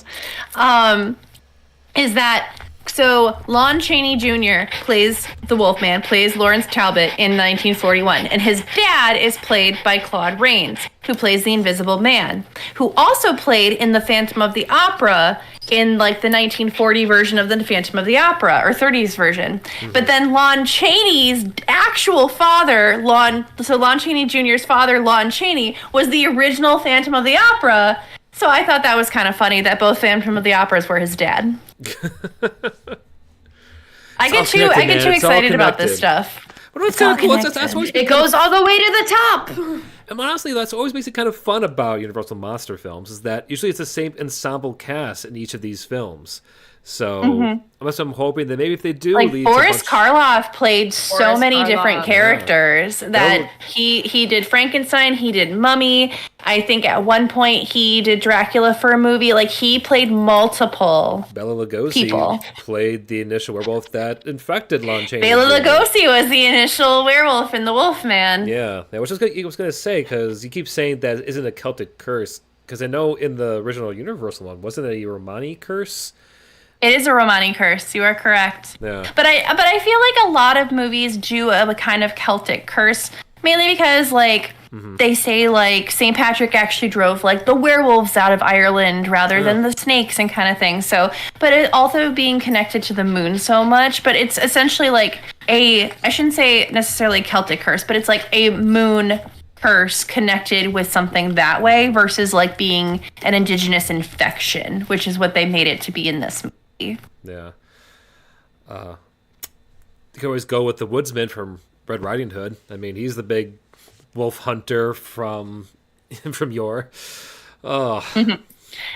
Is that so? Lon Chaney Jr. plays the Wolfman, plays Lawrence Talbot in 1941, and his dad is played by Claude Rains, who plays the Invisible Man, who also played in the Phantom of the Opera in like the 1940 version of the Phantom of the Opera, or 30s version. Mm-hmm. But then Lon Chaney's actual father, Lon Chaney Jr.'s father, Lon Chaney, was the original Phantom of the Opera. So I thought that was kind of funny that both Phantom of the Operas were his dad. I get too excited about this stuff. But it's kind of cool. It goes all the way to the top. And honestly, that's always makes it kind of fun about Universal monster films, is that usually it's the same ensemble cast in each of these films. So unless I'm hoping that maybe if they do, like Boris Karloff played so many different characters that he did Frankenstein, he did Mummy. I think at one point he did Dracula for a movie. Like he played multiple Bela Lugosi people. Played the initial werewolf that infected Lon Chaney. Bela Lugosi was the initial werewolf in The Wolfman. Yeah, I was going to say, because you keep saying that isn't a Celtic curse, because I know in the original Universal one, wasn't it a Romani curse? It is a Romani curse. You are correct. Yeah. But I feel like a lot of movies do a kind of Celtic curse, mainly because like they say like St. Patrick actually drove like the werewolves out of Ireland rather than the snakes and kind of thing. So, but it also being connected to the moon so much, but it's essentially like I shouldn't say necessarily Celtic curse, but it's like a moon curse connected with something that way versus like being an indigenous infection, which is what they made it to be in this movie. Yeah. You can always go with the woodsman from Red Riding Hood. I mean, he's the big wolf hunter from yore. Oh.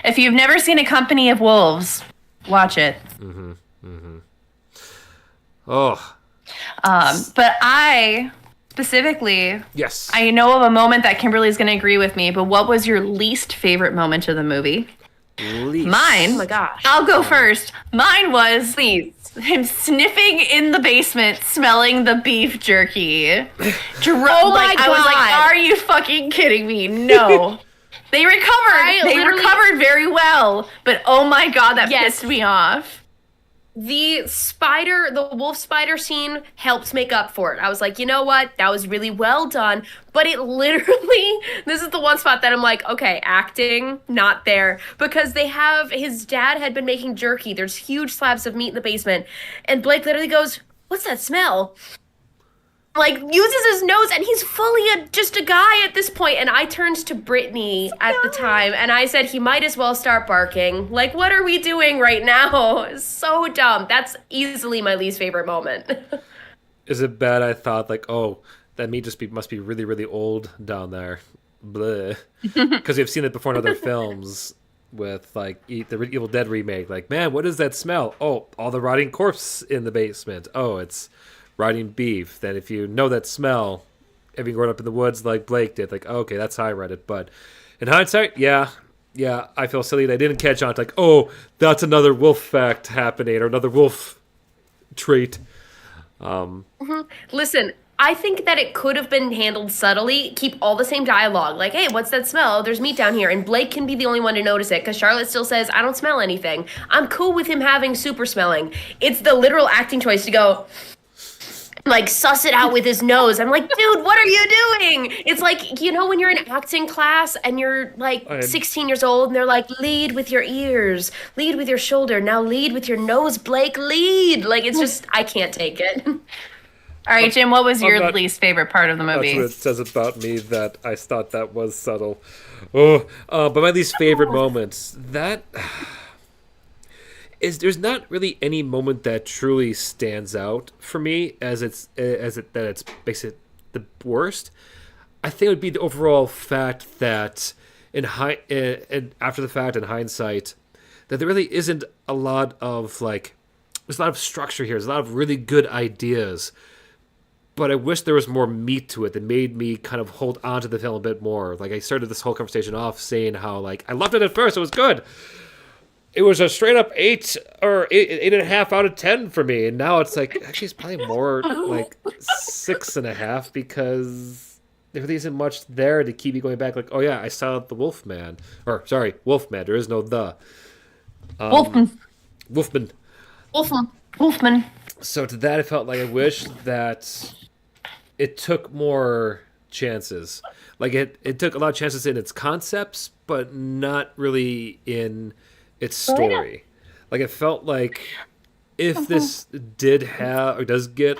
If you've never seen A Company of Wolves, watch it. Oh. But I specifically, yes, I know of a moment that Kimberly's going to agree with me, but what was your least favorite moment of the movie? Mine. Oh my gosh. I'll go first. Mine was him sniffing in the basement, smelling the beef jerky. Oh my God. I was like, are you fucking kidding me? No. They recovered. They recovered very well, but oh my God, that pissed me off. The wolf spider scene helped make up for it. I was like, you know what? That was really well done. But it literally, this is the one spot that I'm like, okay, acting, not there. Because his dad had been making jerky. There's huge slabs of meat in the basement. And Blake literally goes, what's that smell? Like, uses his nose, and he's fully just a guy at this point. And I turned to Brittany at the time, and I said, he might as well start barking. Like, what are we doing right now? So dumb. That's easily my least favorite moment. Is it bad? I thought, like, oh, that meat must be really, really old down there. Bleh. Because we've seen it before in other films with, like, the Evil Dead remake. Like, man, what is that smell? Oh, all the rotting corpse in the basement. Oh, it's rotting beef. That if you know that smell, having grown up in the woods like Blake did, like, okay, that's how I read it. But in hindsight, yeah, I feel silly that I didn't catch on to, like, oh, that's another wolf fact happening or another wolf trait. Listen, I think that it could have been handled subtly. Keep all the same dialogue. Like, hey, what's that smell? Oh, there's meat down here. And Blake can be the only one to notice it because Charlotte still says, I don't smell anything. I'm cool with him having super smelling. It's the literal acting choice to go, like, suss it out with his nose. I'm like, dude, what are you doing? It's like, you know, when you're in acting class and you're like 16 years old and they're like, lead with your ears, lead with your shoulder, now lead with your nose, Blake, lead. Like, it's just, I can't take it. All right, Jim, what was your least favorite part of the movie? That's what it says about me that I thought that was subtle. But my least favorite moments, that is, there's not really any moment that truly stands out for me that it's makes it the worst. I think it would be the overall fact that after the fact, in hindsight, that there really isn't a lot of there's a lot of structure here. There's a lot of really good ideas. But I wish there was more meat to it that made me kind of hold on to the film a bit more. Like, I started this whole conversation off saying how, I loved it at first. It was good. It was a straight up 8 or 8.5 out of 10 for me. And now it's actually it's probably more 6.5 because there really isn't much there to keep me going back. Like, oh yeah, I saw the Wolfman. Or, sorry, Wolfman. There is no the. Wolfman. So to that, I felt like I wish that it took more chances. Like it took a lot of chances in its concepts, but not really in its story. Like it felt like if this did have or does get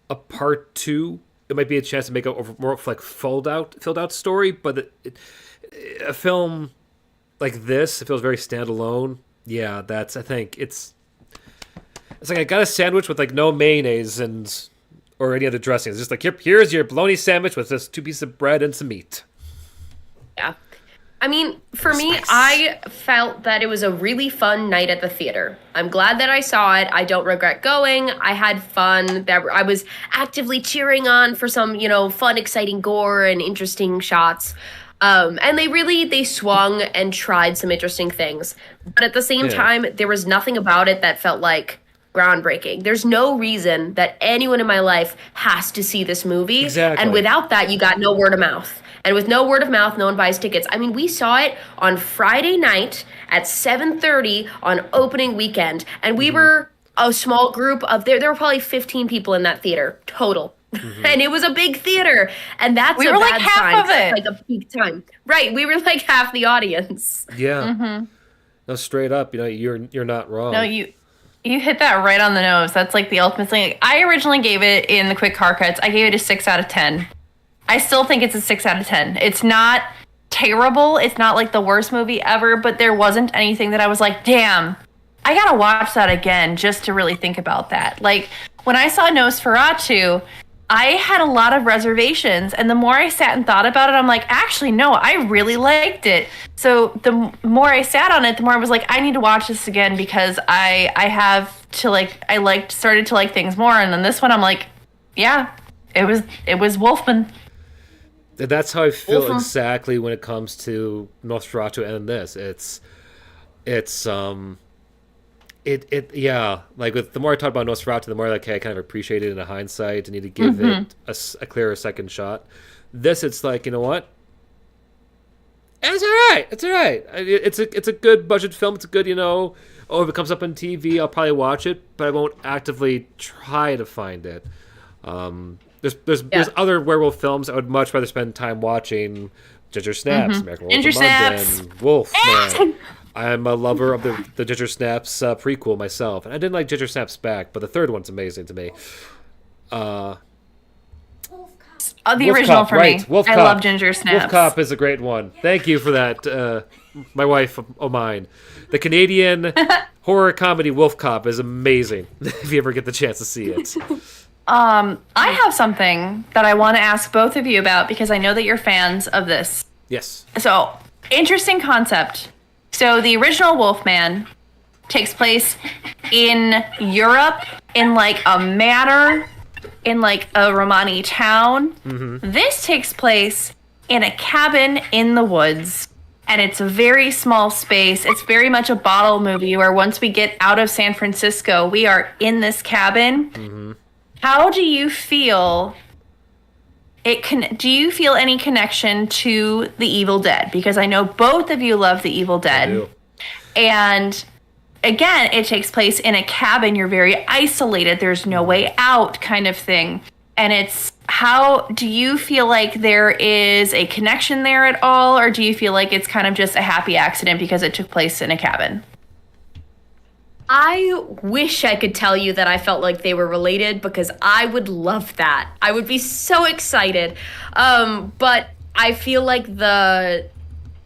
a part 2, it might be a chance to make a more filled out story. But a film like this, it feels very standalone. Yeah, I think it's like I got a sandwich with no mayonnaise or any other dressings. It's just here's your bologna sandwich with just 2 pieces of bread and some meat. Yeah. I mean, for me, I felt that it was a really fun night at the theater. I'm glad that I saw it. I don't regret going. I had fun. That I was actively cheering on for some, fun, exciting gore and interesting shots. And they swung and tried some interesting things. But at the same time, there was nothing about it that felt groundbreaking. There's no reason that anyone in my life has to see this movie. Exactly. And without that, you got no word of mouth. And with no word of mouth, no one buys tickets. I mean, we saw it on Friday night at 7:30 on opening weekend. And we were a small group of, there were probably 15 people in that theater, total. And it was a big theater. And that's a bad half sign. of it. That's a peak time. Right. We were half the audience. Yeah. No, straight up, you're not wrong. No, you hit that right on the nose. That's the ultimate thing. I originally gave it in the quick car cuts. I gave it a 6 out of 10. I still think it's a 6 out of 10. It's not terrible. It's not the worst movie ever, but there wasn't anything that I was damn, I gotta watch that again just to really think about that. When I saw Nosferatu, I had a lot of reservations, and the more I sat and thought about it, I'm actually, no, I really liked it. So the more I sat on it, the more I was I need to watch this again because I have to started to like things more. And then this one, I'm yeah, it was Wolfman. That's how I feel exactly when it comes to Nosferatu and this. The more I talk about Nosferatu, the more I kind of appreciate it in hindsight and need to give it a clearer second shot. This, it's you know what? It's all right. It's a good budget film. It's a good, if it comes up on TV, I'll probably watch it, but I won't actively try to find it. There's other werewolf films I would much rather spend time watching. Ginger Snaps, American Werewolf in London, Wolfman. I'm a lover of the Ginger Snaps prequel myself, and I didn't like Ginger Snaps Back, but the third one's amazing to me. The original for me. Wolf I Cop. love Ginger Snaps. Wolf Cop is a great one. Thank you for that, my wife of mine. The Canadian horror comedy Wolf Cop is amazing. If you ever get the chance to see it. I have something that I want to ask both of you about because I know that you're fans of this. Yes. So, interesting concept. So, the original Wolfman takes place in Europe, in a manor, in a Romani town. This takes place in a cabin in the woods and it's a very small space. It's very much a bottle movie where once we get out of San Francisco, we are in this cabin. Mm-hmm. How do you feel? Do you feel any connection to The Evil Dead? Because I know both of you love The Evil Dead. I do. And again, it takes place in a cabin. You're very isolated. There's no way out kind of thing. And how do you feel like there is a connection there at all? Or do you feel like it's kind of just a happy accident because it took place in a cabin? I wish I could tell you that I felt like they were related because I would love that. I would be so excited. But I feel like the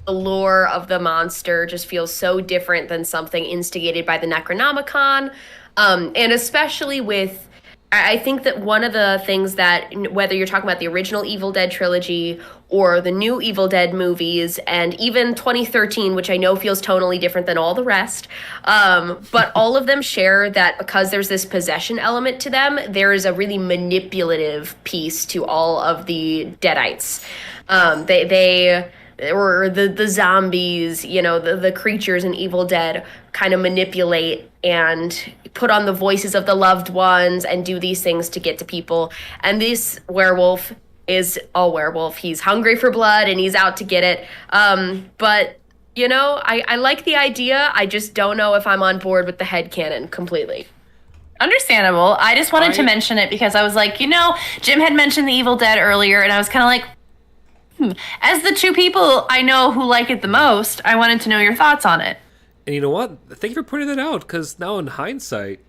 lore of the monster just feels so different than something instigated by the Necronomicon. And especially with, I think that one of the things that, whether you're talking about the original Evil Dead trilogy or the new Evil Dead movies, and even 2013, which I know feels tonally different than all the rest, but all of them share that because there's this possession element to them, there is a really manipulative piece to all of the Deadites. Or the zombies, the creatures in Evil Dead kind of manipulate and put on the voices of the loved ones and do these things to get to people. And this werewolf is a werewolf. He's hungry for blood and he's out to get it. But, I like the idea. I just don't know if I'm on board with the headcanon completely. Understandable. I just wanted to mention it because I was like, Jim had mentioned The Evil Dead earlier, and I was kind of like, as the two people I know who like it the most, I wanted to know your thoughts on it. And you know what? Thank you for pointing that out, because now in hindsight,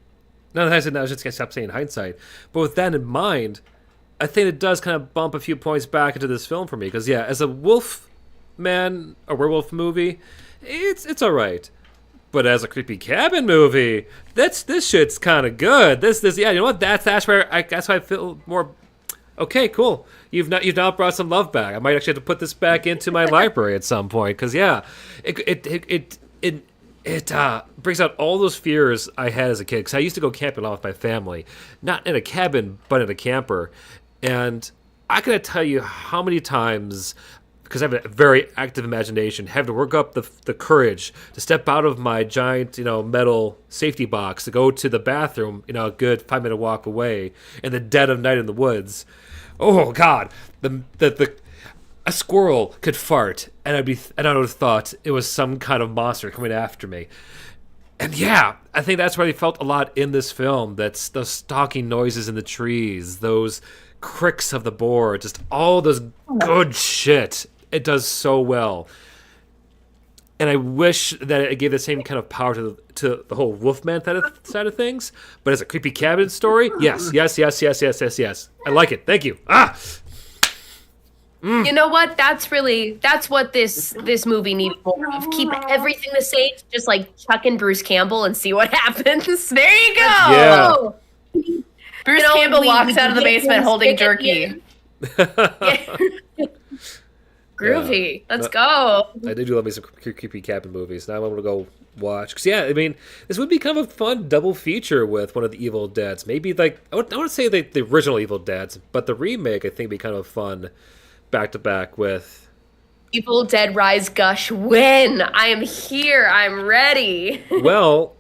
I was just going to stop saying hindsight, but with that in mind, I think it does kind of bump a few points back into this film for me, because as a werewolf movie, it's all right. But as a creepy cabin movie, this shit's kind of good. You know what? That's where I feel more. Okay, cool. You've now brought some love back. I might actually have to put this back into my library at some point, because it brings out all those fears I had as a kid. Because I used to go camping a lot with my family, not in a cabin, but in a camper, and I cannot tell you how many times, because I have a very active imagination, have to work up the courage to step out of my giant, metal safety box to go to the bathroom, a good 5-minute walk away in the dead of night in the woods. Oh God, a squirrel could fart, and I would have thought it was some kind of monster coming after me. And I think that's what I felt a lot in this film. That's those stalking noises in the trees, those cricks of the board, just all those good shit. It does so well. And I wish that it gave the same kind of power to the whole Wolfman side of things. But as a creepy cabin story, yes. I like it. Thank you. You know what? That's what this movie needs more of. Keep everything the same, just like Chuck and Bruce Campbell, and see what happens. There you go. Yeah. Bruce Campbell walks out of the basement holding jerky. Groovy. Let's go. I do love me some creepy cabin movies. Now I'm going to go watch. Because, this would be kind of a fun double feature with one of the Evil Deads. Maybe, I want to say the original Evil Deads, but the remake, I think, would be kind of fun back-to-back with... Evil Dead Rise Gush win. I am here. I'm ready. Well,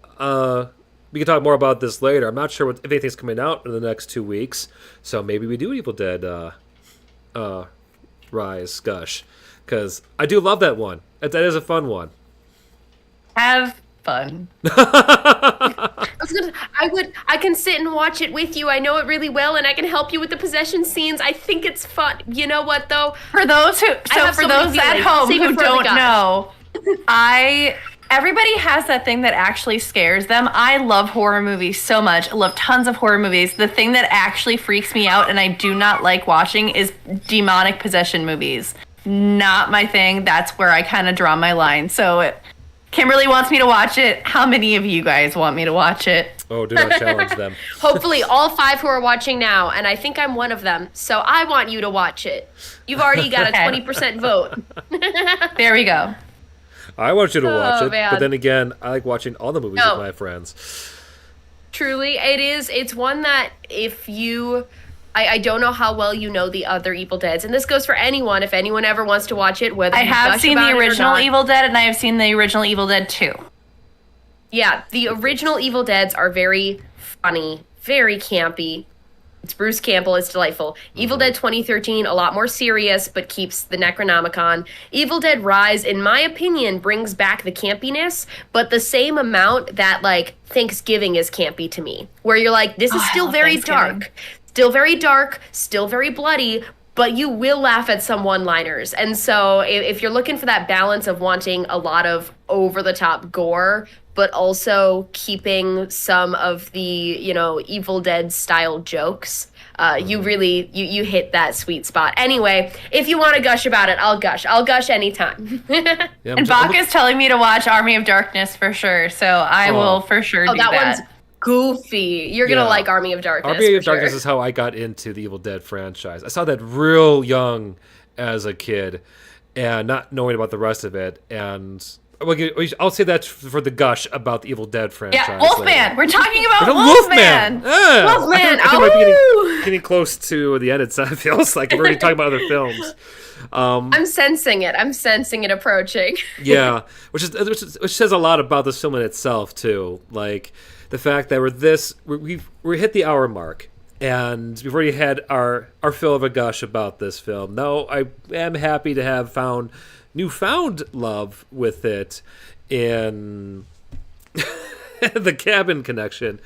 we can talk more about this later. I'm not sure if anything's coming out in the next 2 weeks, so maybe we do Evil Dead Rise Gush, because I do love that one. That is a fun one. Have fun. I can sit and watch it with you. I know it really well, and I can help you with the possession scenes. I think it's fun. You know what, though? For those at home who don't know, everybody has that thing that actually scares them. I love horror movies so much. I love tons of horror movies. The thing that actually freaks me out and I do not like watching is demonic possession movies. Not my thing. That's where I kind of draw my line. So Kimberly wants me to watch it. How many of you guys want me to watch it? Oh, do not challenge them. Hopefully all 5 who are watching now, and I think I'm one of them. So I want you to watch it. You've already got a 20% vote. There we go. I want you to watch it, man. but then again, I like watching all the movies with my friends. Truly, it's one that if you... I don't know how well you know the other Evil Deads, and this goes for anyone. If anyone ever wants to watch it, whether I you have gush seen about the it or original not. Evil Dead, and I have seen the original Evil Dead 2. Yeah, the original Evil Deads are very funny, very campy. It's Bruce Campbell. It's delightful. Evil Dead 2013, a lot more serious, but keeps the Necronomicon. Evil Dead Rise, in my opinion, brings back the campiness, but the same amount that, like, Thanksgiving is campy to me. Where you're like, this is I still love very Thanksgiving. dark. Still very dark, still very bloody, but you will laugh at some one-liners. And so if you're looking for that balance of wanting a lot of over-the-top gore, but also keeping some of the, you know, Evil Dead style jokes, you really, you hit that sweet spot. Anyway, if you want to gush about it, I'll gush. I'll gush anytime. Yeah, And Bach is telling me to watch Army of Darkness for sure, so I will for sure do that that. one's goofy. You're going to like Army of Darkness. Army of for Darkness sure. is how I got into the Evil Dead franchise. I saw that real young as a kid, and not knowing about the rest of it. And I'll say that for the gush about the Evil Dead franchise. Yeah, Wolfman. later. We're talking about The Wolfman. Yeah. Wolfman, I think we're ow! getting close to the end. It feels like we're already talking about other films. I'm sensing it. I'm sensing it approaching. Yeah, which says a lot about this film in itself too. Like the fact that we hit the hour mark, and we've already had our fill of a gush about this film. Now I am happy to have found newfound love with it in the Cabin Connection.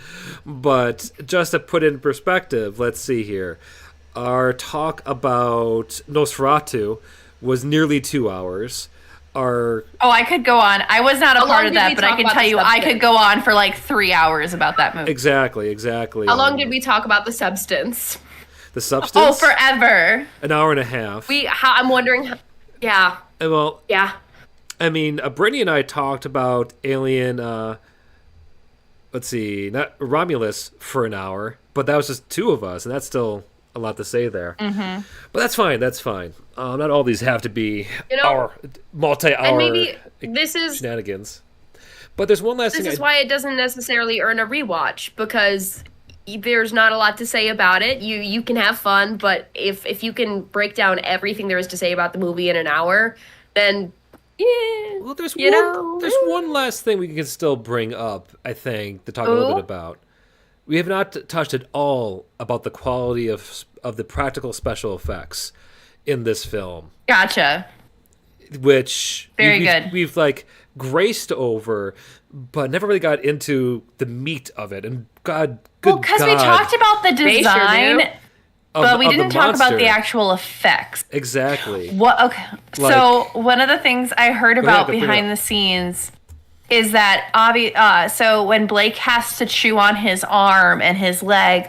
But just to put in perspective, let's see here. Our talk about Nosferatu was nearly 2 hours. Oh, I could go on. I was not a How part long of did that, we but I talk can about tell the you I could substance? go on for like 3 hours about that movie. Exactly. How long did we talk about the substance? The Substance? Oh, forever. An hour and a half. I'm wondering. Yeah. Well, Yeah. I mean, Brittany and I talked about Alien, let's see, not Romulus for an hour, but that was just two of us, and that's still a lot to say there. Mm-hmm. But that's fine. Not all these have to be multi-hour And maybe this is shenanigans. But there's one last thing. this is why it doesn't necessarily earn a rewatch, because there's not a lot to say about it. You can have fun, but if you can break down everything there is to say about the movie in an hour, then yeah. Well, there's you know. one last thing we can still bring up, I think, to talk a little bit about. We have not touched at all about the quality of the practical special effects in this film, Gotcha. which Good. we've like graced over, but never really got into the meat of it. And good Because we God, talked about the They sure design, do. but we of the didn't talk about monster. the actual effects. Exactly. What? Okay. So one of the things I heard about bring it behind up. the scenes is that so when Blake has to chew on his arm and his leg,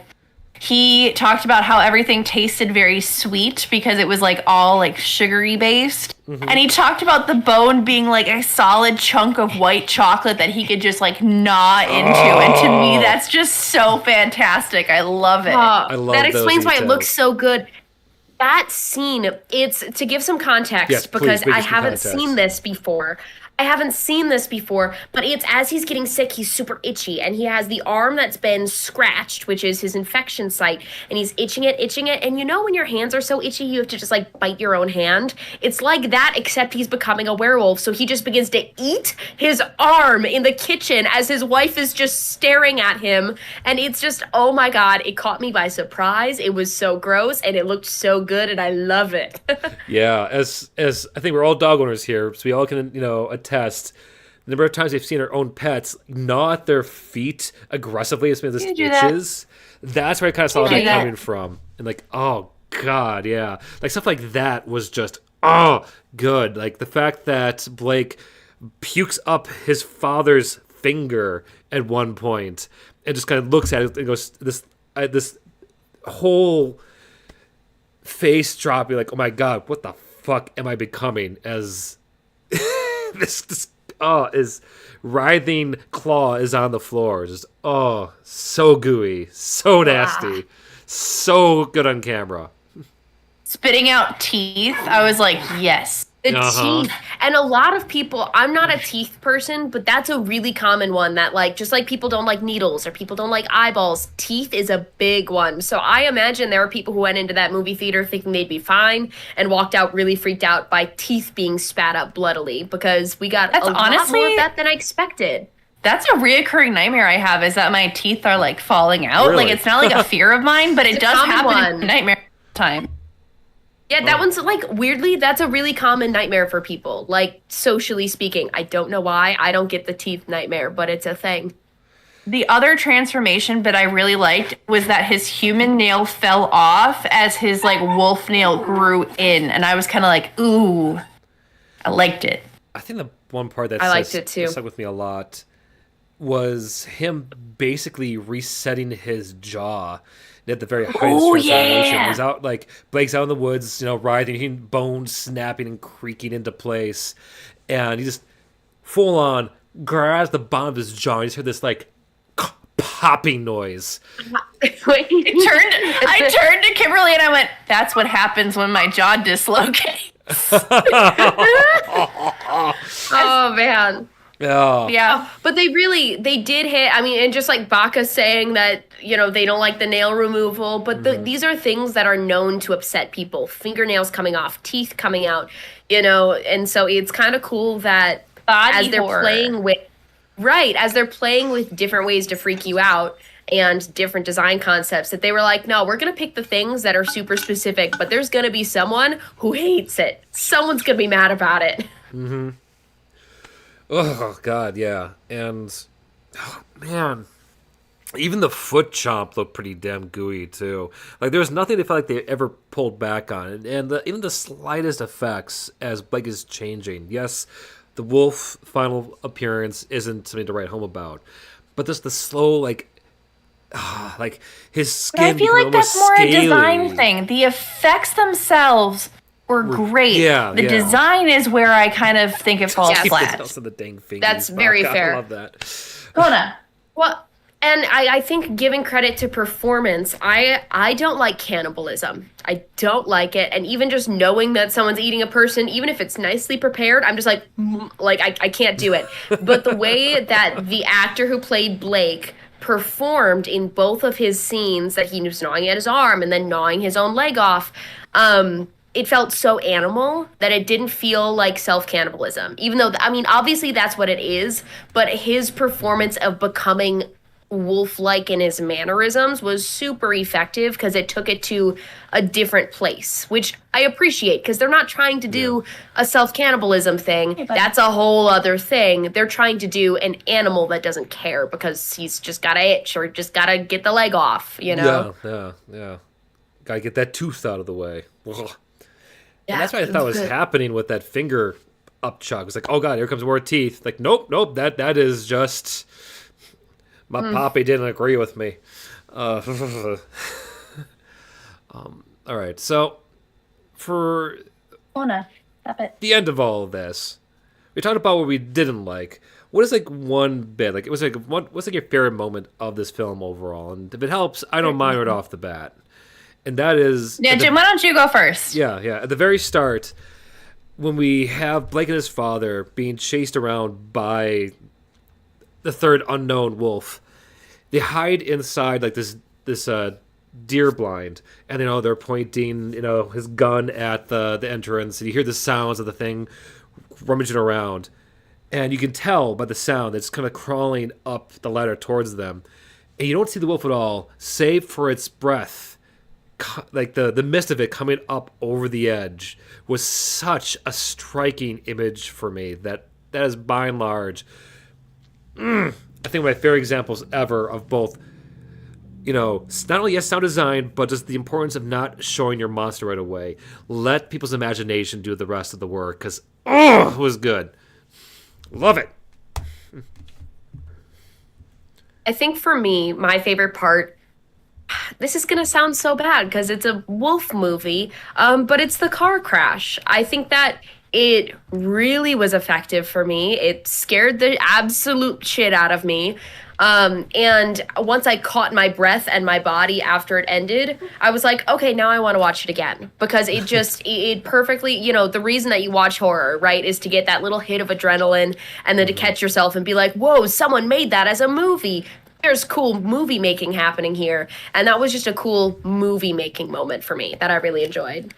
he talked about how everything tasted very sweet because it was like all like sugary based. Mm-hmm. And he talked about the bone being like a solid chunk of white chocolate that he could just like gnaw into. And to me, that's just so fantastic. I love it. I love that those explains why it details. looks so good. That scene, it's to give some context, Yes, because please I give some haven't context. seen this before. But it's as he's getting sick, he's super itchy, and he has the arm that's been scratched, which is his infection site, and he's itching it. And you know when your hands are so itchy, you have to just like bite your own hand? It's like that, except he's becoming a werewolf, so he just begins to eat his arm in the kitchen as his wife is just staring at him, and it's just, oh my God, it caught me by surprise. It was so gross, and it looked so good, and I love it. Yeah, as I think we're all dog owners here, so we all can attest the number of times we've seen our own pets gnaw at their feet aggressively as soon as this do that? itches. That's where I kind of saw do that that? coming from, and like, oh God, yeah, like stuff like that was just good. Like the fact that Blake pukes up his father's finger at one point and just kind of looks at it and goes this whole face dropping, like, oh my God, what the fuck am I becoming as this his writhing claw is on the floor. Just so gooey, so nasty, so good on camera. Spitting out teeth. I was like, yes. The teeth. And a lot of people, I'm not a teeth person, but that's a really common one that, like, just like people don't like needles or people don't like eyeballs, teeth is a big one. So I imagine there are people who went into that movie theater thinking they'd be fine and walked out really freaked out by teeth being spat up bloodily, because we got lot more of that than I expected. That's a reoccurring nightmare I have, is that my teeth are, like, falling out. Really? Like, it's not like a fear of mine, but it does happen in nightmare time. Yeah, that one's, like, weirdly, that's a really common nightmare for people. Like, socially speaking. I don't know why. I don't get the teeth nightmare, but it's a thing. The other transformation bit I really liked was that his human nail fell off as his, like, wolf nail grew in. And I was kind of like, ooh, I liked it. I think the one part that liked it too. Stuck with me a lot was him basically resetting his jaw at the very height of his transformation. Yeah. He's out, like, Blake's out in the woods, you know, writhing, hearing bones snapping and creaking into place, and he just full on grabs the bottom of his jaw, and you just hear this, like, popping noise. I turned to Kimberly and I went, that's what happens when my jaw dislocates. Oh, man. Oh. Yeah. But they did hit, I mean, and just like Baka saying that, you know, they don't like the nail removal, but these are things that are known to upset people. Fingernails coming off, teeth coming out, you know, and so it's kind of cool that as they're playing with different ways to freak you out and different design concepts, that they were like, no, we're going to pick the things that are super specific, but there's going to be someone who hates it. Someone's going to be mad about it. Mm-hmm. Oh, God, yeah. And, oh, man, even the foot chomp looked pretty damn gooey, too. Like, there was nothing they felt like they ever pulled back on. And even the slightest effects as Blake is changing. Yes, the wolf final appearance isn't something to write home about. But just the slow, like his skin. But I feel like that's more scaly. a design thing. The effects themselves were great. Yeah, the design is where I kind of think it falls flat. The dang fingers. That's very fair. I love that. Kona. Well, and I think giving credit to performance, I don't like cannibalism. I don't like it. And even just knowing that someone's eating a person, even if it's nicely prepared, I'm just like I can't do it. But the way that the actor who played Blake performed in both of his scenes, that he was gnawing at his arm and then gnawing his own leg off, it felt so animal that it didn't feel like self-cannibalism. Even though, I mean, obviously that's what it is, but his performance of becoming wolf-like in his mannerisms was super effective because it took it to a different place, which I appreciate, because they're not trying to do a self-cannibalism thing. That's a whole other thing. They're trying to do an animal that doesn't care because he's just got to itch or just got to get the leg off, you know? Yeah. Got to get that tooth out of the way. Ugh. Yeah, and that's what I thought was happening with that finger upchuck. It's like, oh God, here comes more teeth. Like, nope, that is just my poppy didn't agree with me. All right, so for Kona, stop it. the end of all of this, we talked about what we didn't like. What is like one bit? Like, it was like what's like your favorite moment of this film overall? And if it helps, I don't mind right off the bat. And that is... Yeah, Jim, why don't you go first? Yeah. At the very start, when we have Blake and his father being chased around by the third unknown wolf, they hide inside like this deer blind, and they're pointing his gun at the entrance, and you hear the sounds of the thing rummaging around, and you can tell by the sound that it's kind of crawling up the ladder towards them, and you don't see the wolf at all, save for its breath. Like the mist of it coming up over the edge was such a striking image for me that is by and large I think my favorite examples ever of both not only sound design, but just the importance of not showing your monster right away. Let people's imagination do the rest of the work, because it was good. Love it. I think for me, my favorite part, this is going to sound so bad because it's a wolf movie, but it's the car crash. I think that it really was effective for me. It scared the absolute shit out of me. And once I caught my breath and my body after it ended, I was like, okay, now I want to watch it again, because it just, it perfectly, you know, the reason that you watch horror, right, is to get that little hit of adrenaline and then to catch yourself and be like, whoa, someone made that as a movie. There's cool movie making happening here. And that was just a cool movie making moment for me that I really enjoyed.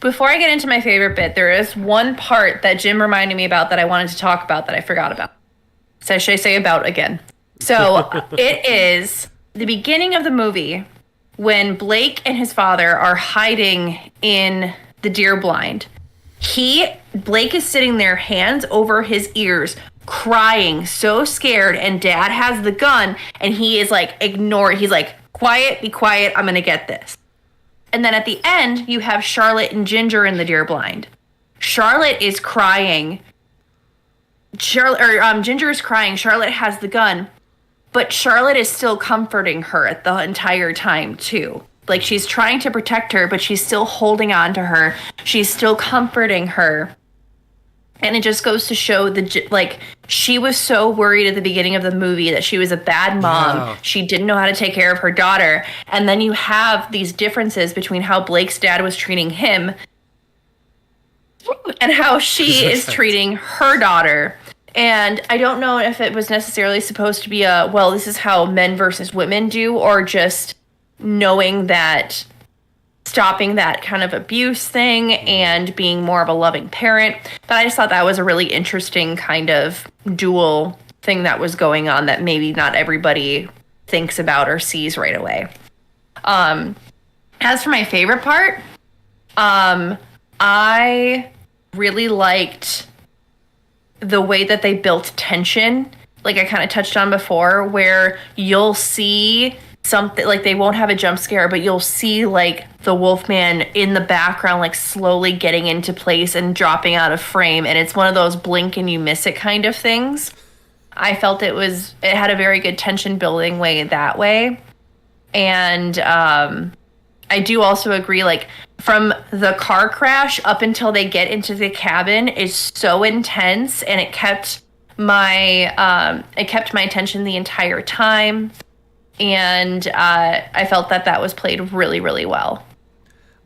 Before I get into my favorite bit, there is one part that Jim reminded me about that I wanted to talk about that I forgot about. So should I say about again? So it is the beginning of the movie when Blake and his father are hiding in the deer blind. Blake is sitting there, hands over his ears, crying, so scared, and Dad has the gun, and he is like, ignore it. He's like, quiet, be quiet, I'm gonna get this. And then at the end, you have Charlotte and Ginger in the deer blind. Charlotte is crying. Ginger is crying. Charlotte has the gun, but Charlotte is still comforting her the entire time too. Like, she's trying to protect her, but she's still holding on to her. She's still comforting her. And it just goes to show she was so worried at the beginning of the movie that she was a bad mom. Yeah. She didn't know how to take care of her daughter. And then you have these differences between how Blake's dad was treating him and how she is treating her daughter. And I don't know if it was necessarily supposed to be this is how men versus women do, or just knowing that, stopping that kind of abuse thing and being more of a loving parent. But I just thought that was a really interesting kind of dual thing that was going on that maybe not everybody thinks about or sees right away. As for my favorite part, I really liked the way that they built tension, like I kind of touched on before, where you'll see something, like they won't have a jump scare, but you'll see like the Wolfman in the background, like slowly getting into place and dropping out of frame. And it's one of those blink and you miss it kind of things. I felt it had a very good tension building way that way. And I do also agree, like from the car crash up until they get into the cabin is so intense, and it kept my attention the entire time. And I felt that was played really, really well.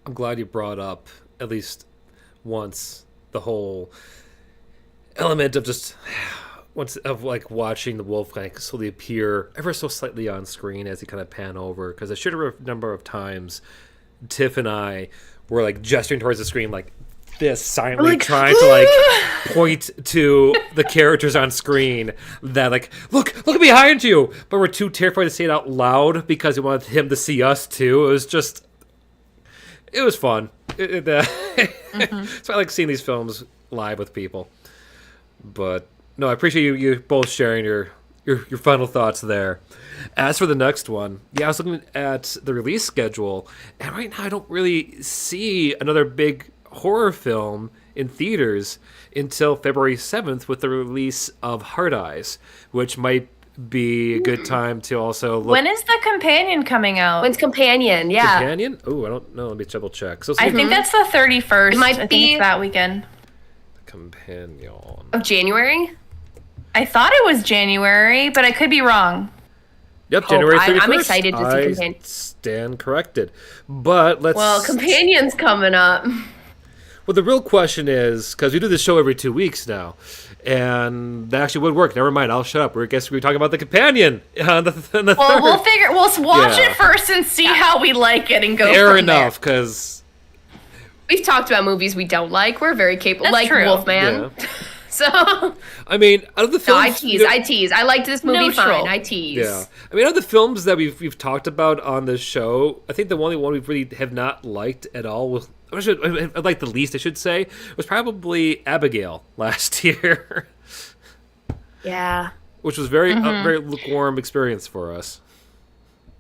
I'm glad you brought up at least once the whole element of watching the wolf kind of slowly appear ever so slightly on screen as he kind of pan over. Because I should have a number of times Tiff and I were like gesturing towards the screen like this, silently like, trying to like point to the characters on screen that like look behind you, but we're too terrified to say it out loud because we wanted him to see us too. It was fun. So I like seeing these films live with people. But no, I appreciate you both sharing your final thoughts there. As for the next one, I was looking at the release schedule, and right now I don't really see another big horror film in theaters until February 7th with the release of Hard Eyes, which might be a good time to also look. When is the Companion coming out? When's Companion? Yeah. Companion? Oh, I don't know. Let me double check. So I think that's the 31st. It might I think be it's that weekend. Companion. Of January? I thought it was January, but I could be wrong. Yep, January 31st. I'm excited to see Companion. I stand corrected. But Well, Companion's coming up. Well, the real question is, because we do this show every 2 weeks now, and that actually would work. Never mind, I'll shut up. I guess we're talking about the Companion on the third. We'll watch it first and see how we like it and go Fair enough, because we've talked about movies we don't like. We're very capable. Like true. Wolfman. Yeah. So I mean, out of the films, I tease. I liked this movie fine. I tease. Yeah, I mean, out of the films that we've talked about on this show, I think the only one we really have not liked at all was, I like the least, I should say, was probably Abigail last year. Yeah, which was very lukewarm experience for us.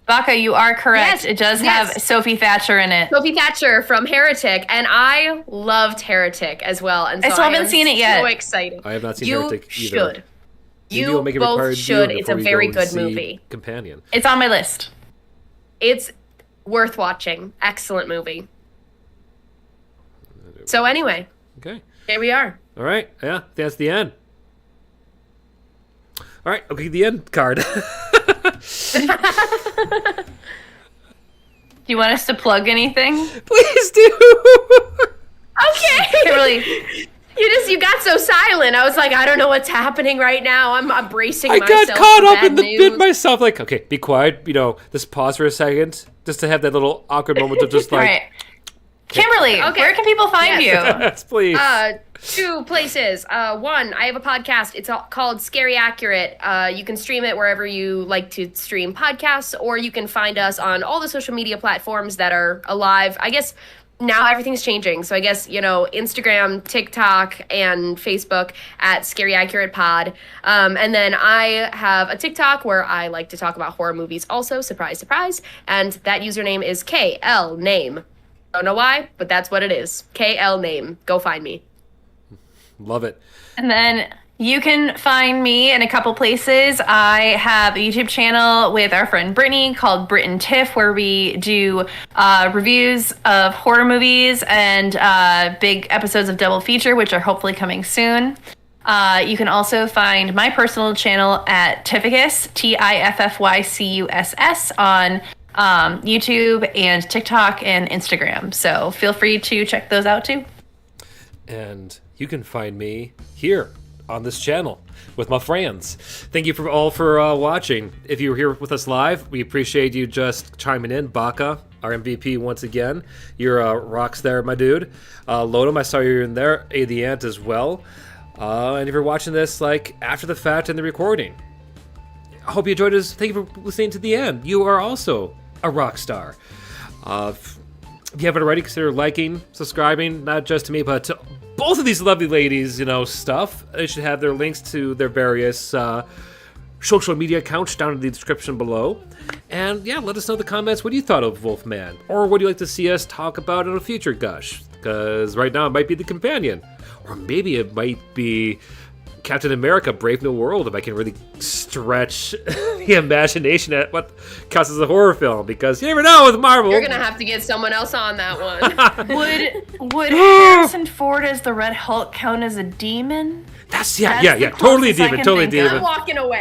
Baka, you are correct. Yes, it does have Sophie Thatcher in it. Sophie Thatcher from Heretic, and I loved Heretic as well. And so I still haven't seen it yet. So excited! I have not seen Heretic either. Should. You both should. It's a very good movie. Companion. It's on my list. It's worth watching. Excellent movie. So anyway, okay, here we are. All right, yeah, that's the end. All right, okay, the end card. Do you want us to plug anything? Please do. Okay. Kimberly, You got so silent. I was like, I don't know what's happening right now. I'm bracing I myself. got caught for up bad in the news. bit myself. Like, okay, be quiet. Just pause for a second, just to have that little awkward moment of just all like, right. Kimberly, Okay. where can people find yes, please. you? 2 places. One, I have a podcast. It's called Scary Accurate. You can stream it wherever you like to stream podcasts, or you can find us on all the social media platforms that are alive. I guess now everything's changing. So I guess, Instagram, TikTok, and Facebook at Scary Accurate Pod. And then I have a TikTok where I like to talk about horror movies also. Surprise, surprise. And that username is KL Name. Don't know why, but that's what it is. KL Name. Go find me. Love it. And then you can find me in a couple places. I have a YouTube channel with our friend Brittany called Brit and Tiff, where we do reviews of horror movies and big episodes of Double Feature, which are hopefully coming soon. You can also find my personal channel at Tiffycus, Tiffycuss, on YouTube and TikTok and Instagram. So feel free to check those out too. And you can find me here on this channel with my friends. Thank you all for watching. If you were here with us live, we appreciate you just chiming in. Baka, our MVP once again. You're rocks there, my dude. Lodom, I saw you in there. A the Ant as well. And if you're watching this after the fact and the recording, I hope you enjoyed this. Thank you for listening to the end. You are also a rock star. If you haven't already, consider liking, subscribing, not just to me, but to both of these lovely ladies, stuff. They should have their links to their various social media accounts down in the description below. And yeah, let us know in the comments what you thought of Wolfman, or what do you like to see us talk about in a future gush, because right now it might be The Companion, or maybe it might be Captain America Brave New World, if I can really stretch the imagination at what counts as a horror film, because you never know with Marvel. You're going to have to get someone else on that one. Would Harrison Ford as the Red Hulk count as a demon? That's the totally closest I demon, can totally think demon. of. I'm walking away.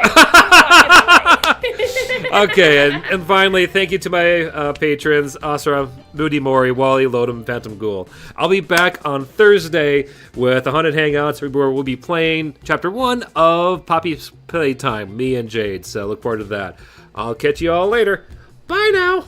Okay, and finally, thank you to my patrons, Asra, Moody Mori, Wally, Lodom, Phantom Ghoul. I'll be back on Thursday with the Haunted Hangouts, where we'll be playing Chapter 1 of Poppy's Playtime, me and Jade, so look forward to that. I'll catch you all later. Bye now!